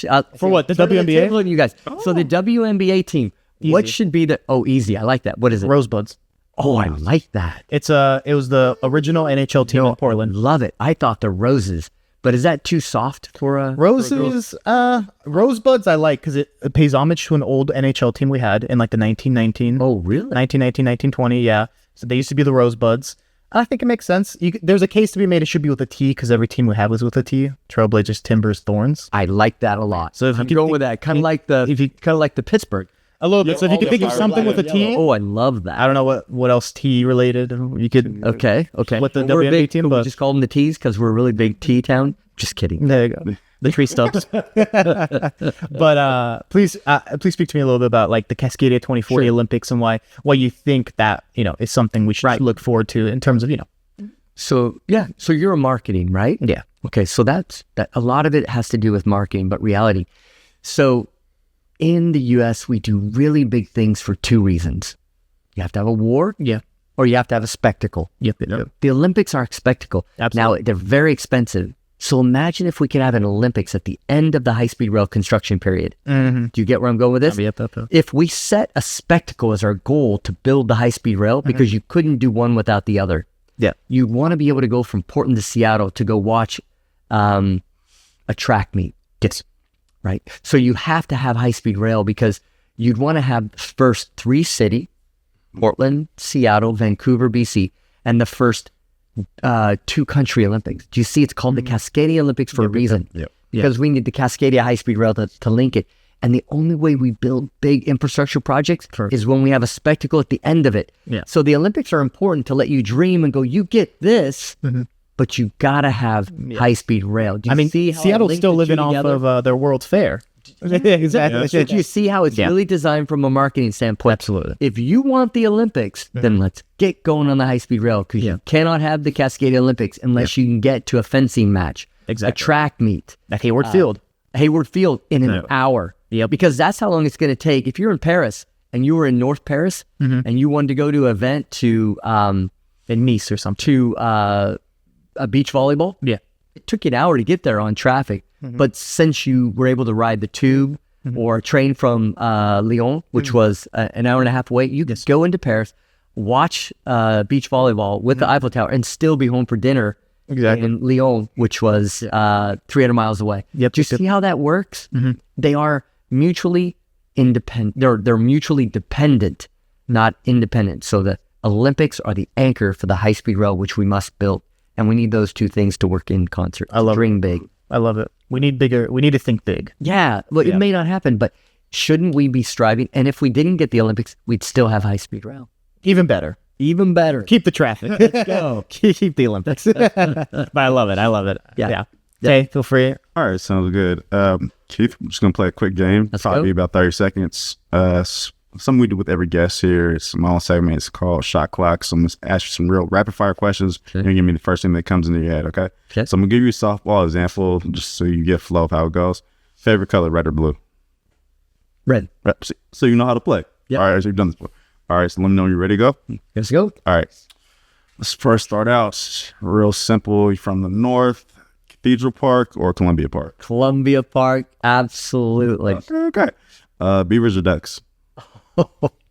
the turn WNBA? table on you guys. So the WNBA team. What should be easy? I like that. What is it? Rosebuds. Oh, I like that. It was the original NHL team in Portland. Love it. I thought the Roses, but is that too soft for a Roses, Rosebuds I like because it pays homage to an old NHL team we had in like the 1919. Oh, really? 1919, 1920, yeah. So they used to be the Rosebuds. I think it makes sense. There's a case to be made. It should be with a T because every team we have was with a T. Trailblazers, Timbers, Thorns. I like that a lot. So if I'm you going with that, kind of like the Pittsburgh. A little bit. So if you could think of something with a T, Oh, I love that. I don't know what else T related. You could. Okay. With the We're WNBA big, team, we but just call them the T's because we're a really big T town. Just kidding. there you go. The tree stumps. But please speak to me a little bit about like the Cascadia 2040 Olympics and why you think that is something we should look forward to in terms of So you're a marketing, right? Yeah. Okay, so that a lot of it has to do with marketing, but reality. So in the U.S., we do really big things for two reasons. You have to have a war, or you have to have a spectacle. Yep. The Olympics are a spectacle. Absolutely. Now, they're very expensive. So imagine if we could have an Olympics at the end of the high-speed rail construction period. Mm-hmm. Do you get where I'm going with this? Yep. If we set a spectacle as our goal to build the high-speed rail, because you couldn't do one without the other. Yeah. You want to be able to go from Portland to Seattle to go watch a track meet. Yes. Right. So you have to have high-speed rail because you'd want to have the first 3 city, Portland, Seattle, Vancouver, BC, and the first 2 country Olympics. Do you see it's called the Cascadia Olympics for a reason? Yep. Because we need the Cascadia high-speed rail to link it. And the only way we build big infrastructure projects is when we have a spectacle at the end of it. Yeah. So the Olympics are important to let you dream and go, you get this, but you got to have high-speed rail. Do you see how Seattle's still living off of their World's Fair. Exactly. So do you see how it's really designed from a marketing standpoint? Absolutely. If you want the Olympics, then let's get going on the high-speed rail because you cannot have the Cascadia Olympics unless you can get to a fencing match, a track meet. At Hayward Field. Hayward Field in an hour. Yep. Because that's how long it's going to take. If you're in Paris and you were in North Paris and you wanted to go to an event to In Nice or something. to a beach volleyball, Yeah. it took you an hour to get there on traffic. But since you were able to ride the tube or a train from Lyon, which was an hour and a half away, you could go into Paris, watch beach volleyball with the Eiffel Tower, and still be home for dinner in Lyon, which was 300 miles away. Yep. Do you see how that works? They are mutually independent. They're mutually dependent, not independent. So the Olympics are the anchor for the high-speed rail, which we must build. And we need those 2 things to work in concert. I love Dream big. I love it. We need bigger. We need to think big. Yeah, well, it may not happen, but shouldn't we be striving? And if we didn't get the Olympics, we'd still have high-speed rail. Even better. Even better. Keep the traffic. Let's go. Keep the Olympics. But I love it. I love it. Yeah. Okay, feel free. All right, sounds good. Keith, I'm just gonna play a quick game. Let's Probably go. be about 30 seconds. Something we do with every guest here. It's my own segment. It's called Shot Clock. So I'm gonna ask you some real rapid fire questions. You're gonna give me the first thing that comes into your head, okay? Okay. So I'm gonna give you a softball example just so you get a flow of how it goes. Favorite color, red or blue? Red. Right, so you know how to play. Yep. All right, so you've done this before. All right, so let me know when you're ready to go. Let's go. All right. Let's first start out real simple. You're from the north, Cathedral Park or Columbia Park? Columbia Park. Absolutely. Okay. Beavers or ducks?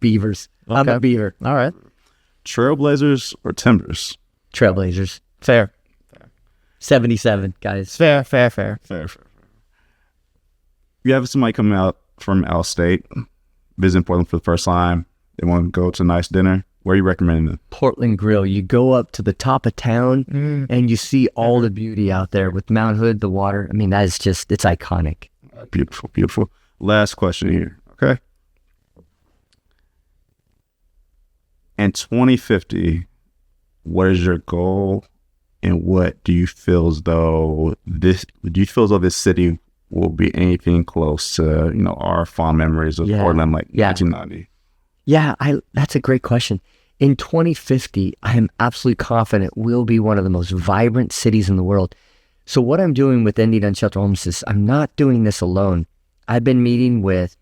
Beavers. I'm a beaver. All right. Trailblazers or Timbers? Trailblazers. Fair. 77, guys. Fair. Fair. You have somebody coming out from out of state, visiting Portland for the first time. They want to go to a nice dinner. Where are you recommending them? Portland Grill. You go up to the top of town and you see all the beauty out there with Mount Hood, the water. I mean, that is just, it's iconic. Beautiful, beautiful. Last question here, okay? In 2050, what is your goal, and what do you feel as though this city will be anything close to, our fond memories of Portland, like 1990? Yeah, that's a great question. In 2050, I am absolutely confident we'll be one of the most vibrant cities in the world. So what I'm doing with Ending Unsheltered Homelessness, I'm not doing this alone. I've been meeting with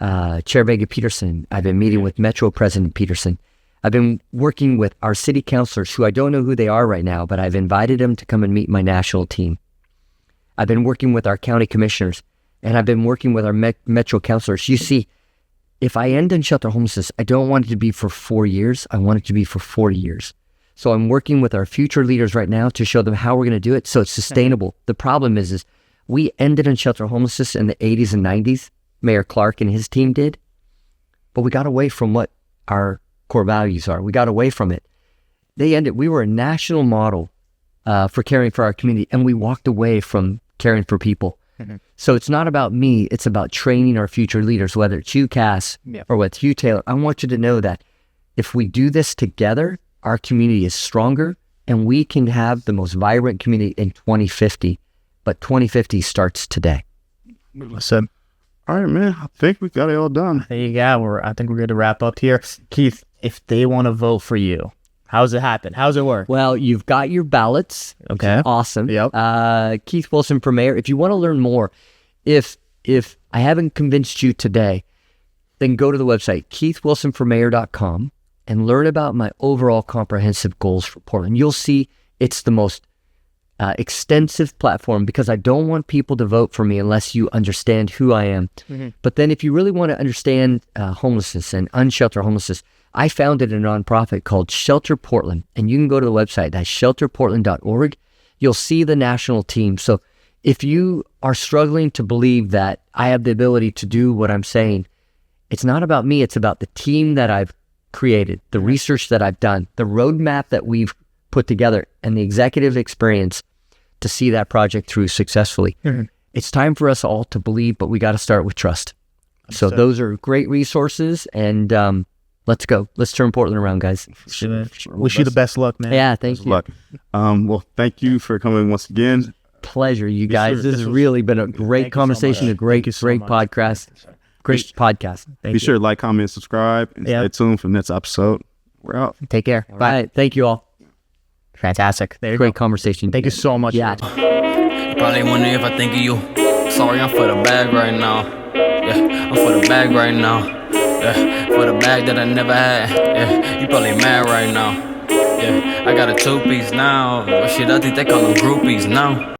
Chair Vega Peterson. I've been meeting with Metro President Peterson. I've been working with our city councilors, who I don't know who they are right now, but I've invited them to come and meet my national team. I've been working with our county commissioners, and I've been working with our Metro councilors. You see, if I end unsheltered homelessness, I don't want it to be for 4 years. I want it to be for 40 years. So I'm working with our future leaders right now to show them how we're going to do it so it's sustainable. The problem is we ended unsheltered homelessness in the 80s and 90s. Mayor Clark and his team did. But we got away from what our core values are. We got away from it. We were a national model for caring for our community, and we walked away from caring for people. So it's not about me, it's about training our future leaders, whether it's you, Cass, or with you, Taylor. I want you to know that if we do this together, our community is stronger and we can have the most vibrant community in 2050. But 2050 starts today. Listen, All right, man. I think we got it all done. there you go. I think we're going to wrap up here. Keith, if they want to vote for you, how's it happen? How's it work? Well, you've got your ballots. Okay. Awesome. Yep. Keith Wilson for mayor. If you want to learn more, if I haven't convinced you today, then go to the website, keithwilsonformayor.com, and learn about my overall comprehensive goals for Portland. You'll see it's the most extensive platform because I don't want people to vote for me unless you understand who I am. But then if you really want to understand homelessness and unsheltered homelessness, I founded a nonprofit called Shelter Portland, and you can go to the website, that's shelterportland.org, you'll see the national team. So if you are struggling to believe that I have the ability to do what I'm saying, it's not about me. It's about the team that I've created, the research that I've done, the roadmap that we've put together, and the executive experience to see that project through successfully. It's time for us all to believe, but we got to start with trust. So those are great resources, and let's go. Let's turn Portland around, guys. Wish you the best luck, man. Yeah, thank you. Luck. Well, thank you for coming once again. Pleasure, you guys. This has really been a great conversation, a great podcast. Great podcast. Be sure to like, comment, subscribe, and stay tuned for the next episode. We're out. Take care. All right. Thank you all. Fantastic. There you Great go. conversation. Thank you so much. Yeah. Probably wonder if I think of you. Sorry, I'm for the bag right now. Yeah, I'm for the bag right now. Yeah, for the bag that I never had. Yeah, you probably mad right now. Yeah, I got a 2-piece now. Shit, I think they call them groupies now.